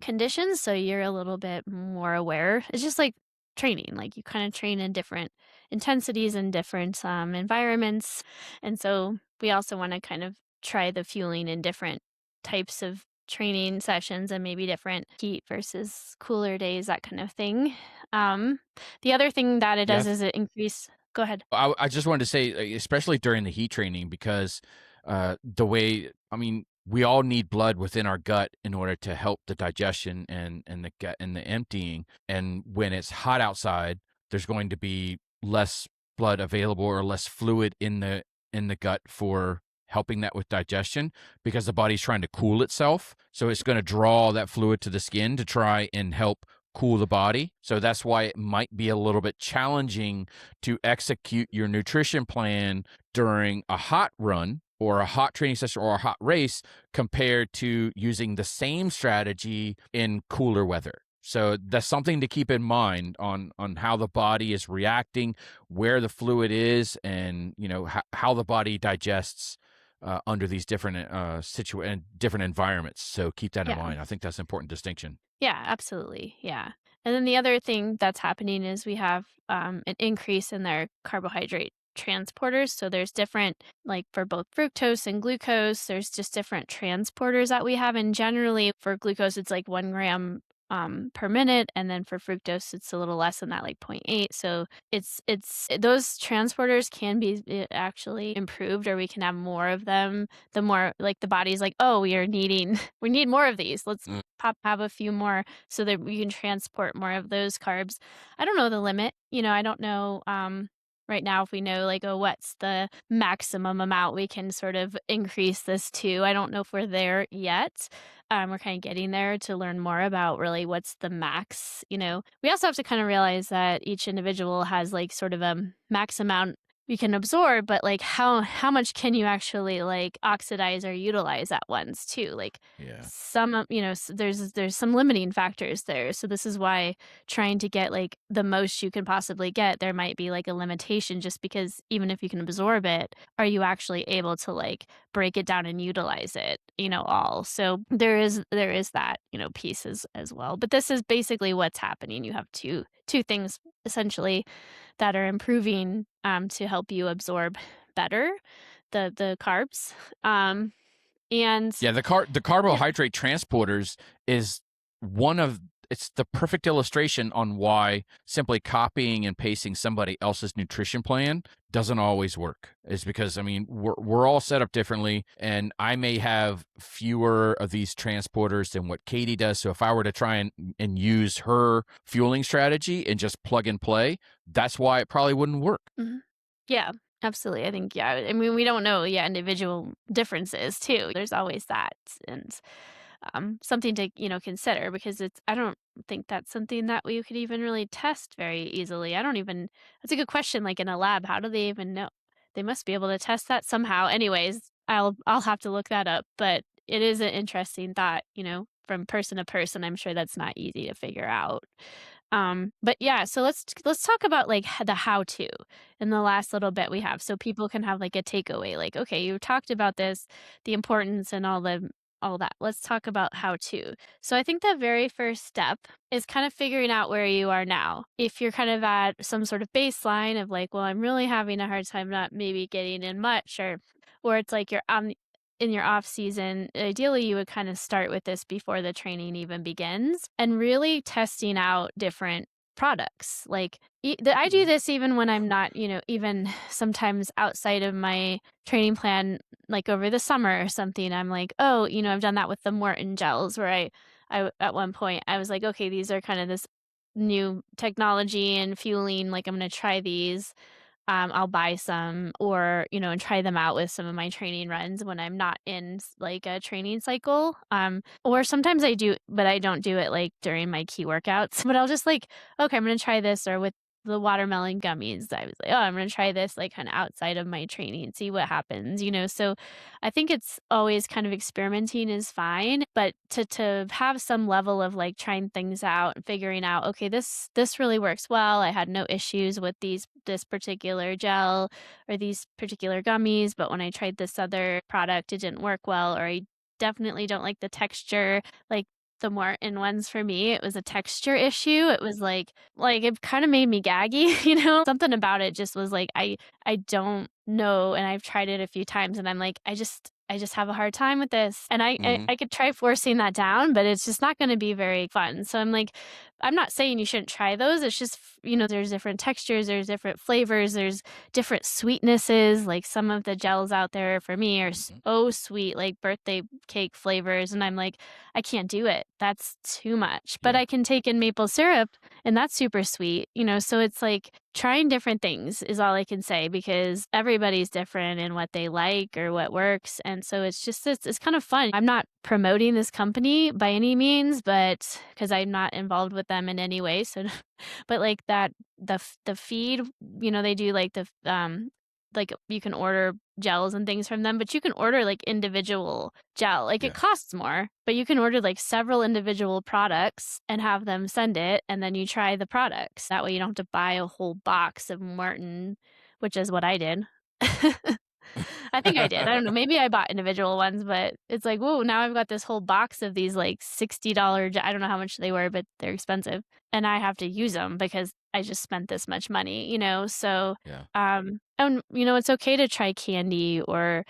conditions. So you're a little bit more aware. It's just like training, like you kind of train in different intensities and different environments. And so we also want to kind of try the fueling in different types of training sessions, and maybe different heat versus cooler days, that kind of thing. Um, the other thing that it Yeah. does is it increase. Go ahead. I just wanted to say, especially during the heat training, because the way, I mean, we all need blood within our gut in order to help the digestion and the gut and the emptying. And when it's hot outside, there's going to be less blood available, or less fluid in the gut for helping that with digestion, because the body's trying to cool itself. So it's going to draw that fluid to the skin to try and help cool the body. So that's why it might be a little bit challenging to execute your nutrition plan during a hot run, or a hot training session, or a hot race, compared to using the same strategy in cooler weather. So that's something to keep in mind on how the body is reacting, where the fluid is, and how the body digests under these different different environments. So keep that in Yeah. mind. I think that's an important distinction. Yeah, absolutely. Yeah. And then the other thing that's happening is we have an increase in their carbohydrate transporters. So there's different, like for both fructose and glucose, there's just different transporters that we have. And generally for glucose, it's like 1 gram per minute. And then for fructose, it's a little less than that, like zero point 0.8. So it's those transporters can be actually improved, or we can have more of them. The more like the body's like, oh, we need more of these. Let's have a few more so that we can transport more of those carbs. I don't know the limit. I don't know right now if we know like, oh, what's the maximum amount we can sort of increase this to. I don't know if we're there yet. We're kind of getting there to learn more about really what's the max. We also have to kind of realize that each individual has like sort of a max amount we can absorb, but like how much can you actually like oxidize or utilize at once too? Like Yeah. some there's some limiting factors there. So this is why trying to get like the most you can possibly get, there might be like a limitation, just because even if you can absorb it, are you actually able to like break it down and utilize it, all. So there is that, piece as well. But this is basically what's happening. You have two things essentially that are improving to help you absorb better the carbs. And Yeah, the yeah. carbohydrate transporters is one of it's the perfect illustration on why simply copying and pasting somebody else's nutrition plan doesn't always work. Is because we're all set up differently, and I may have fewer of these transporters than what Katie does. So if I were to try and use her fueling strategy and just plug and play, that's why it probably wouldn't work. Mhm. Yeah, absolutely. I think, yeah. I mean, we don't know, yeah, individual differences too. There's always that. And something to, consider, because I don't think that's something that we could even really test very easily. I don't even, that's a good question. Like in a lab, how do they even know? They must be able to test that somehow. Anyways, I'll have to look that up, but it is an interesting thought, from person to person. I'm sure that's not easy to figure out. But yeah, so let's talk about like the how to in the last little bit we have, so people can have like a takeaway. Like, okay, you talked about this, the importance and all that. Let's talk about how to. So I think the very first step is kind of figuring out where you are now. If you're kind of at some sort of baseline of like, well, I'm really having a hard time not maybe getting in much, or it's like you're in your off season, ideally you would kind of start with this before the training even begins and really testing out different products. Like I do this even when I'm not, even sometimes outside of my training plan, like over the summer or something. I'm like, oh, I've done that with the Morton gels where I at one point I was like, okay, these are kind of this new technology and fueling. Like I'm going to try these. I'll buy some, or, and try them out with some of my training runs when I'm not in like a training cycle. Or sometimes I do, but I don't do it like during my key workouts. But I'll just like, okay, I'm going to try this, or with the watermelon gummies, I was like, oh, I'm going to try this like kind of outside of my training and see what happens, So I think it's always kind of experimenting is fine, but to have some level of like trying things out and figuring out, okay, this really works well. I had no issues with this particular gel or these particular gummies, but when I tried this other product, it didn't work well, or I definitely don't like the texture. Like the Morton ones for me, it was a texture issue. It was like it kind of made me gaggy, Something about it just was like I don't know, and I've tried it a few times and I'm like I just have a hard time with this. And I could try forcing that down, but it's just not going to be very fun. So I'm like, I'm not saying you shouldn't try those. It's just, there's different textures, there's different flavors, there's different sweetnesses. Like some of the gels out there for me are Mhm. so sweet, like birthday cake flavors. And I'm like, I can't do it. That's too much. But Yeah. I can take in maple syrup and that's super sweet, So it's like trying different things is all I can say, because everybody's different in what they like or what works. And so it's kind of fun. I'm not promoting this company by any means, but because I'm not involved with them in any way. So, but like that, the feed, they do like like you can order gels and things from them, but you can order like individual gel. Like it Yeah. costs more, but you can order like several individual products and have them send it, and then you try the products. That way you don't have to buy a whole box of Morton, which is what I did. I think I did. I don't know. Maybe I bought individual ones, but it's like, whoa, now I've got this whole box of these like $60. I don't know how much they were, but they're expensive. And I have to use them because I just spent this much money, you know? So, Yeah. and it's okay to try candy or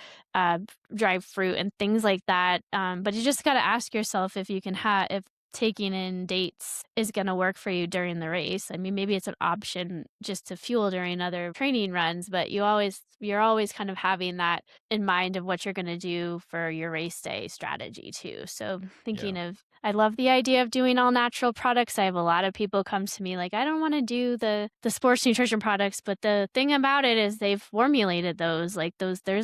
dried fruit and things like that. But you just got to ask yourself if you can if taking in dates is going to work for you during the race. I mean, maybe it's an option just to fuel during other training runs, but you're always kind of having that in mind of what you're going to do for your race day strategy too. So Yeah. I love the idea of doing all natural products. I have a lot of people come to me like, I don't want to do the sports nutrition products, but the thing about it is they've formulated there's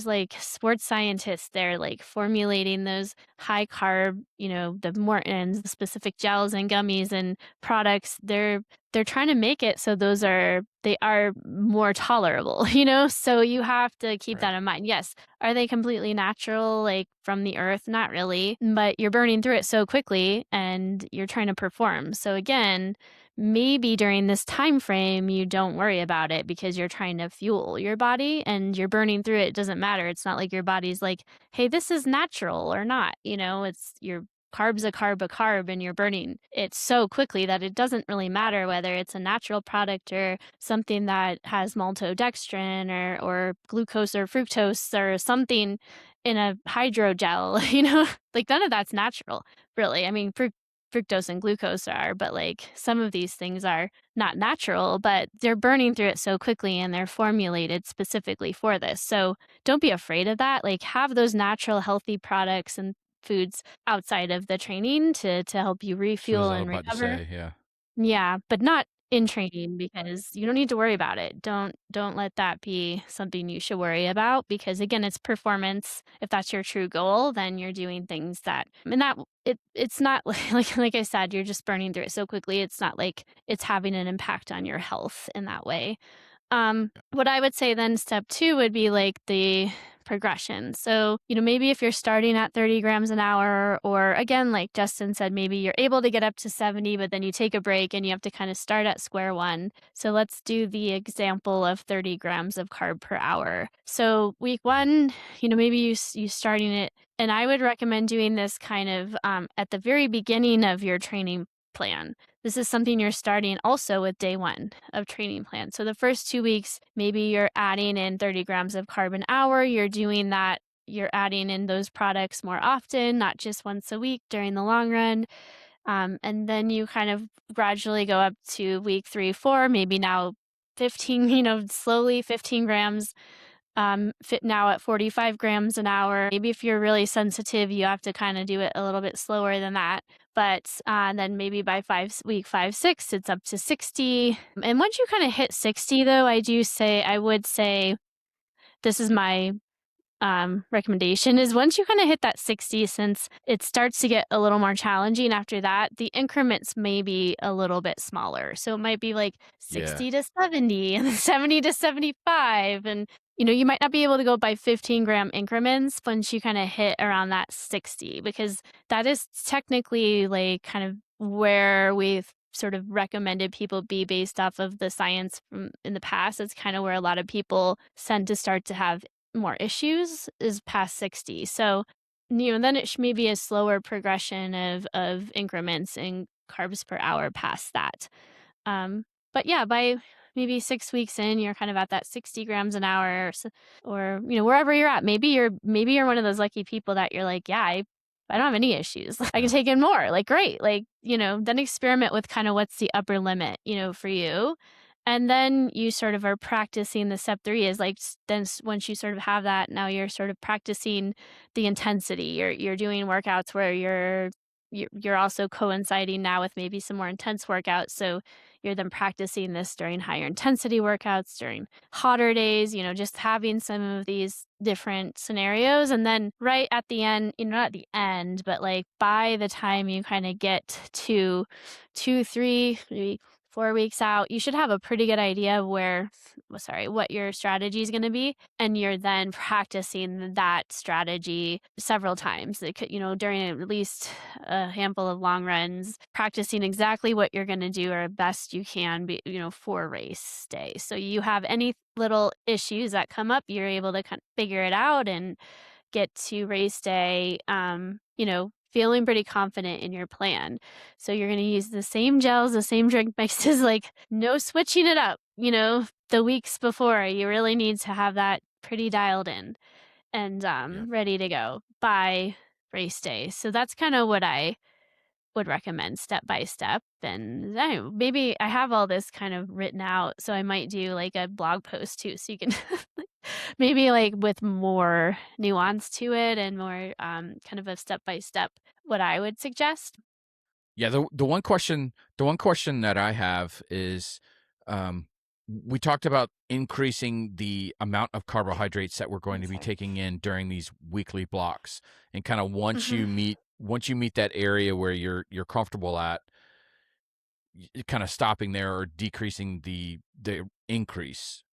like sports scientists, they're like formulating those high carb, the Mortons, the specific gels and gummies and products. They're trying to make it so they are more tolerable, So you have to keep Right. that in mind. Yes, are they completely natural, like from the earth? Not really, but you're burning through it so quickly and you're trying to perform. So again, maybe during this time frame you don't worry about it because you're trying to fuel your body and you're burning through it. It doesn't matter. It's not like your body's like, hey, this is natural or not. It's your carb's a carb, and you're burning it so quickly that it doesn't really matter whether it's a natural product or something that has maltodextrin or glucose or fructose or something in a hydrogel, like none of that's natural, really. I mean, fructose and glucose are, but like some of these things are not natural, but they're burning through it so quickly and they're formulated specifically for this. So don't be afraid of that. Like have those natural, healthy products and foods outside of the training to help you That's what I was refuel all and about to recover. say. Yeah. Yeah, but not in training because you don't need to worry about it. Don't let that be something you should worry about because again, it's performance. If that's your true goal, then you're doing things that and that it's not like I said, you're just burning through it so quickly. It's not like it's having an impact on your health in that way. What I would say then step 2 would be like the progression. So, maybe if you're starting at 30 grams an hour, or again, like Justin said, maybe you're able to get up to 70, but then you take a break and you have to kind of start at square one. So let's do the example of 30 grams of carb per hour. So week Mhm. one, maybe you starting it, and I would recommend doing this kind of at the very beginning of your training plan. This is something you're starting also with day one of training plan. So the first 2 weeks, maybe you're adding in 30 grams of carb an hour. You're doing that. You're adding in those products more often, not just once a week during the long run. And then you kind of gradually go up to week 3, 4, maybe now 15, slowly 15 grams fit now at 45 grams an hour. Maybe if you're really sensitive, you have to kind of do it a little bit slower than that. But then maybe by week 5, 6, it's up to 60. And once you kind of hit 60, though, I would say this is my recommendation is once you kind of hit that 60, since it starts to get a little more challenging after that, the increments may be a little bit smaller. So it might be like Yeah. 60 to 70 and then 70 to 75. And, you might not be able to go by 15-gram increments once you kind of hit around that 60, because that is technically like kind of where we've sort of recommended people be based off of the science from in the past. It's kind of where a lot of people tend to start to have more issues is past 60. So, then it may be a slower progression of increments in carbs per hour past that. But yeah, by maybe 6 weeks in, you're kind of at that 60 grams an hour, or wherever you're at. Maybe you're one of those lucky people that you're like, yeah, I don't have any issues. I can Yeah. take in more. Like, great. Like, then experiment with kind of what's the upper limit, for you. And then you sort of are practicing the step 3 is like, once you sort of have that, now you're sort of practicing the intensity. You're doing workouts where you're also coinciding now with maybe some more intense workouts. So you're then practicing this during higher intensity workouts, during hotter days, just having some of these different scenarios. And then right at the end, not at the end, but like by the time you kind of get to 2, 3, maybe 4 weeks out, you should have a pretty good idea of what your strategy is going to be. And you're then practicing that strategy several times. It could, during at least a handful of long runs, practicing exactly what you're going to do or best you can be, for race day. So you have any little issues that come up, you're able to kind of figure it out and get to race day, feeling pretty confident in your plan. So you're going to use the same gels, the same drink mixes, like no switching it up, the weeks before. You really need to have that pretty dialed in and Yeah. ready to go by race day. So that's kind of what I would recommend step by step. And maybe I have all this kind of written out, so I might do like a blog post too, so you can maybe like with more nuance to it and more kind of a step by step what I would suggest. Yeah, the one question that I have is, um, we talked about increasing the amount of carbohydrates that we're going to be Sorry. taking in during these weekly blocks, and kind of Mhm. once you meet that area where you're comfortable at, kind of stopping there or decreasing the increase,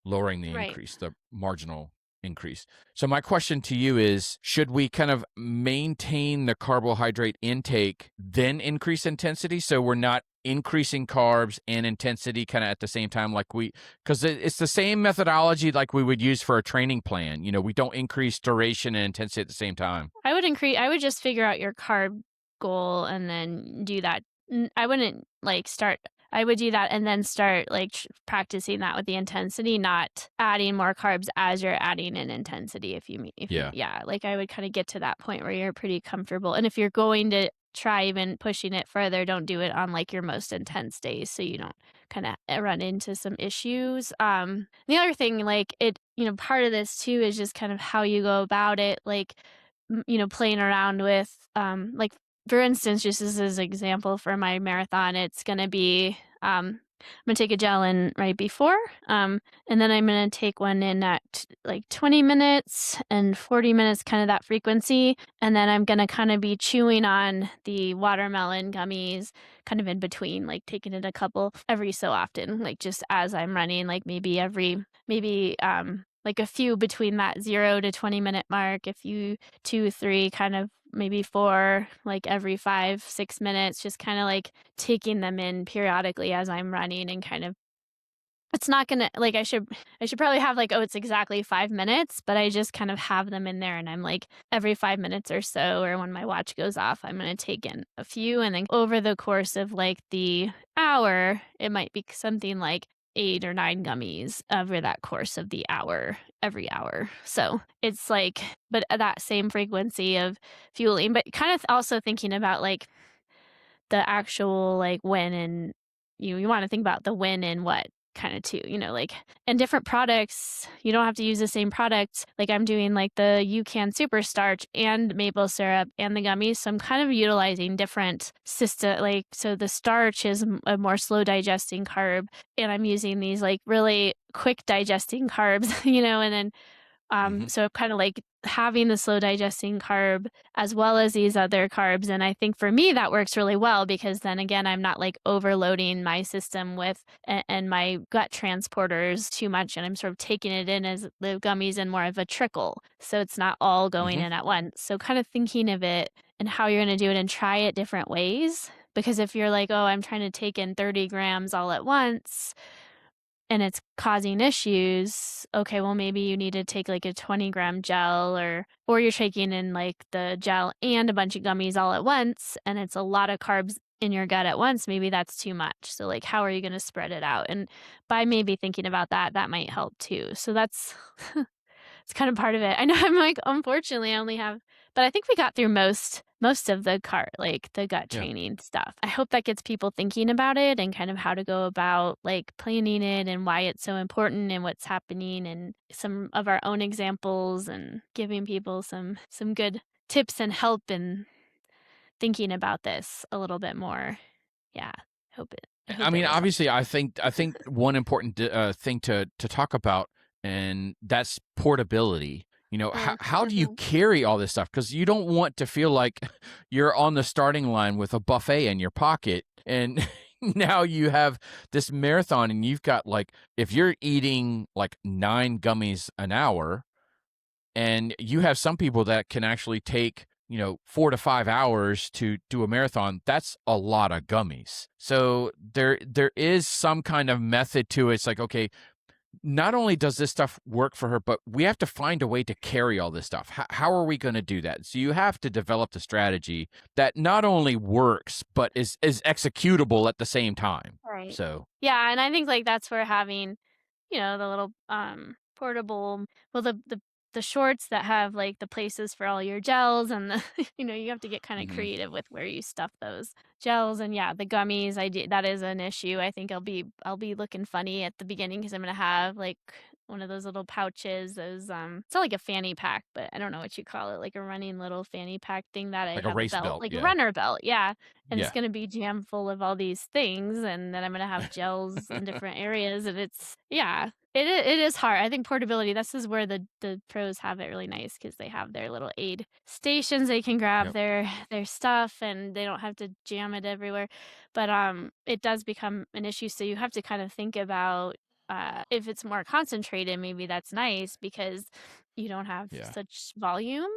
lowering the Right. increase, the marginal increase. So my question to you is, should we kind of maintain the carbohydrate intake, then increase intensity, so we're not increasing carbs and intensity kind of at the same time, because it's the same methodology like we would use for a training plan. We don't increase duration and intensity at the same time. I would just figure out your carb goal and then do that. I wouldn't like start I would do that and then start like practicing that with the intensity, not adding more carbs as you're adding in intensity. Yeah. Yeah, like I would kind of get to that point where you're pretty comfortable. And if you're going to try even pushing it further, don't do it on like your most intense days so you don't kind of run into some issues. The other thing, like part of this too is just kind of how you go about it. Like playing around with, like, for instance, just as an example for my marathon, it's gonna be, I'm gonna take a gel in right before, and then I'm gonna take one in at like 20 minutes and 40 minutes, kind of that frequency, and then I'm gonna kind of be chewing on the watermelon gummies kind of in between, like taking it a couple every so often, like just as I'm running, like like a few between that 0 to 20-minute mark, a few 2, 3, kind of maybe 4, like every 5, 6 minutes, just kinda, like, taking them in periodically as I'm running and kind of it's not gonna like, I should probably have, like, "Oh, it's exactly 5 minutes," but I just kind of have them in there, and I'm like, every 5 minutes or so, or when my watch goes off, I'm gonna take in a few, and then over the course of, like, the hour, it might be something like 8 or 9 gummies over that course of the hour, every hour. So, it's like but at that same frequency of fueling, but kind of also thinking about, like, the actual, like, when and you wanna think about the when and what kinda too, like and different products, you don't have to use the same products. Like, I'm doing, like, the UCAN super starch and maple syrup and the gummies, so I'm kind of utilizing different like, so the starch is a more slow digesting carb, and I'm using these, like, really quick digesting carbs, and then Hmm. so kind of like having the slow digesting carb as well as these other carbs. And I think for me that works really well because then again, I'm not like overloading my system with and my gut transporters too much. And I'm sort of taking it in as the gummies in more of a trickle. So it's not all going Hmm. in at once. So kind of thinking of it and how you're going to do it and try it different ways. Because if you're like, oh, I'm trying to take in 30 grams all at once, and it's causing issues, okay, well, maybe you need to take like a 20-gram gel or you're taking in like the gel and a bunch of gummies all at once and it's a lot of carbs in your gut at once, maybe that's too much. So like how are you going to spread it out? And by maybe thinking about that, that might help too. So that's it's kind of part of it. I know I'm like, unfortunately, I only have, but I think we got through most of the like the gut Yeah. training stuff. I hope that gets people thinking about it and kind of how to go about like planning it and why it's so important and what's happening and some of our own examples and giving people some good tips and help in thinking about this a little bit more. Yeah. I I hope it mean, was obviously, I think one important thing to talk about, and that's portability. helpful. How do you Mhm. carry all this stuff? Because you don't want to feel like you're on the starting line with a buffet in your pocket, and now you have this marathon and you've got like, if you're eating like 9 gummies an hour, and you have some people that can actually take 4 to 5 hours to do a marathon, that's a lot of gummies. So there is some kind of method to it. It's like, okay, not only does this stuff work for her, but we have to find a way to carry all this stuff. How are we going to do that? So you have to develop the strategy that not only works, but is executable at the same time. Right. So Yeah, and I think, like, that's where having, the little, portable well, the shorts that have, like, the places for all your gels and the you have to get kinda mhm, creative with where you stuff those gels, and, yeah, the gummies, that is an issue. I think I'll be looking funny at the beginning because 'cause I'm gonna have, like, one of those little pouches, those, it's not like a fanny pack, but I don't know what you call it, like a running little fanny pack thing that I like a have a race belt, belt. like a Yeah. runner belt, yeah, and it's Yeah. gonna be jam full of all these things, and then I'm gonna have gels in different areas, and it's yeah, it is hard. I think portability, this is where the pros have it really nice because they have their little aid stations, they can grab Yep. their stuff, and they don't have to jam it everywhere, but, it does become an issue, so you have to kind of think about, if it's more concentrated, maybe that's nice because you don't have Yeah. such volume,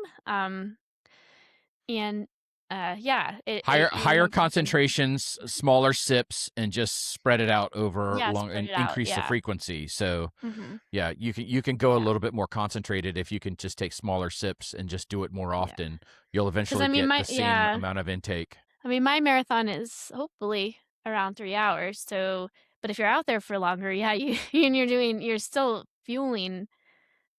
and, yeah, you Higher really do think concentrations, smaller sips, and just spread it out over yeah, long spread and it out, increase the yeah. frequency. So Mhm. yeah, you can go a Yeah, little bit more concentrated if you can just take smaller sips and just do it more yeah. often. You'll 'Cause eventually I mean, get the same amount of intake. my marathon is hopefully around 3 hours, so but if you're out there for longer, yeah, you and you're still fueling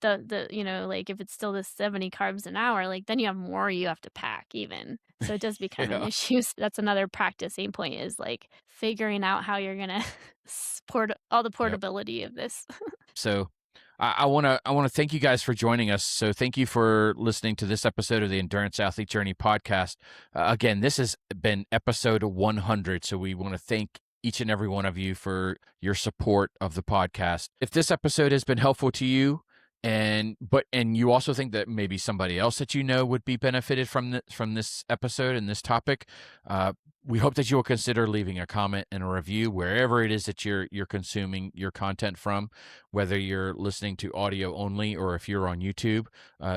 like, if it's still the 70 carbs an hour, like, then you have more you have to pack even. So it does become an Yeah. issue. That's another practicing point is, like, figuring out how you're gonna support all the Yep. portability of this. So I wanna thank you guys for joining us. So thank you for listening to this episode of the Endurance Athlete Journey podcast. Again, this has been episode 100. So we want to thank each and every one of you for your support of the podcast. If this episode has been helpful to you, and you also think that maybe somebody else that you know would be benefited from this episode and this topic, uh, we hope that you will consider leaving a comment and a review wherever it is that you're consuming your content from, whether you're listening to audio only or if you're on YouTube.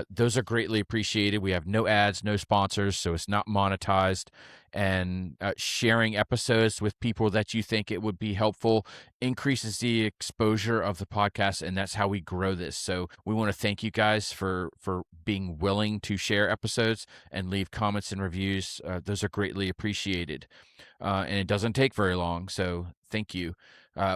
Those are greatly appreciated. We have no ads, no sponsors, so it's not monetized. And sharing episodes with people that you think it would be helpful increases the exposure of the podcast, and that's how we grow this. So we want to thank you guys for being willing to share episodes and leave comments and reviews. Those are greatly appreciated, and it doesn't take very long. So thank you.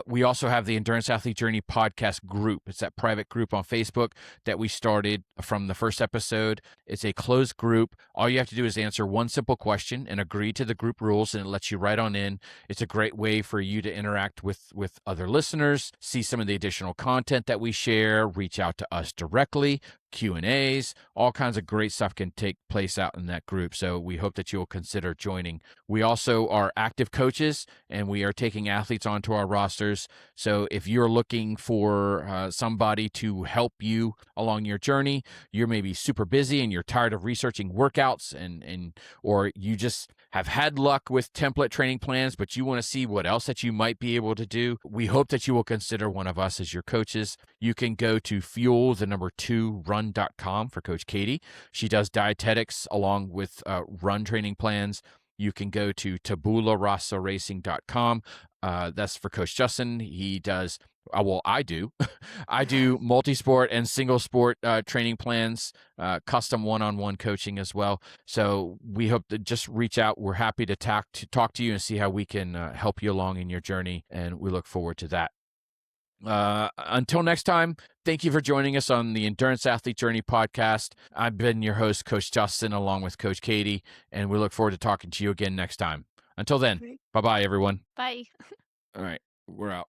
We also have the Endurance Athlete Journey podcast group. It's that private group on Facebook that we started from the first episode. It's a closed group. All you have to do is answer one simple question and agree to the group rules, and it lets you right on in. It's a great way for you to interact with other listeners, see some of the additional content that we share, reach out to us directly, Q&As, all kinds of great stuff can take place out in that group. So we hope that you'll consider joining. We also are active coaches, and we are taking athletes onto our rosters. So if you're looking for somebody to help you along your journey, you're maybe super busy and you're tired of researching workouts, and or you just have had luck with template training plans, but you want to see what else that you might be able to do, we hope that you will consider one of us as your coaches. You can go to fuel2run.com for Coach Katie. She does dietetics along with run training plans. You can go to tabularossaracing.com. That's for Coach Justin. He does, I do. I do multi-sport and single sport training plans, custom one-on-one coaching as well. So we hope to just reach out. We're happy to talk to you and see how we can help you along in your journey. And we look forward to that. Until next time, thank you for joining us on the Endurance Athlete Journey podcast. I've been your host, Coach Justin, along with Coach Katie, and we look forward to talking to you again next time. Until then, Right. bye-bye, everyone. Bye. All right, we're out.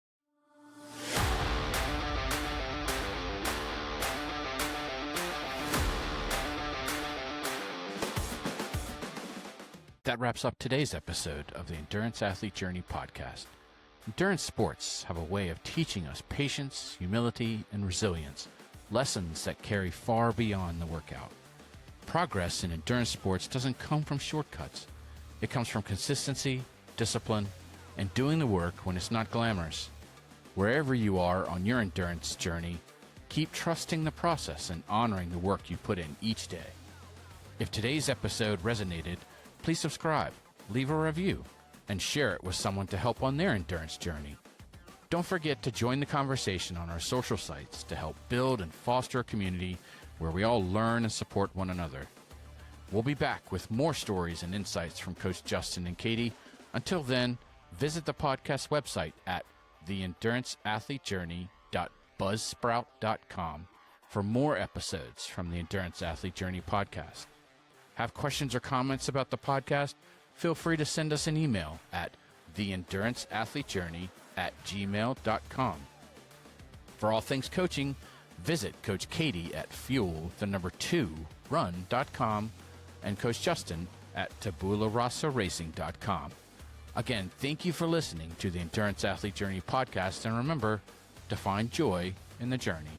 That wraps up today's episode of the Endurance Athlete Journey podcast. Endurance sports have a way of teaching us patience, humility, and resilience, lessons that carry far beyond the workout. Progress in endurance sports doesn't come from shortcuts. It comes from consistency, discipline, and doing the work when it's not glamorous. Wherever you are on your endurance journey, keep trusting the process and honoring the work you put in each day. If today's episode resonated, please subscribe, leave a review, and share it with someone to help on their endurance journey. Don't forget to join the conversation on our social sites to help build and foster a community where we all learn and support one another. We'll be back with more stories and insights from Coach Justin and Katie. Until then, visit the podcast website at theenduranceathletejourney.buzzsprout.com for more episodes from the Endurance Athlete Journey podcast. Have questions or comments about the podcast? Feel free to send us an email at theenduranceathletejourney@gmail.com. For all things coaching, visit Coach Katie at fuel2run.com and Coach Justin at tabularasaracing.com. Again, thank you for listening to the Endurance Athlete Journey podcast, and remember to find joy in the journey.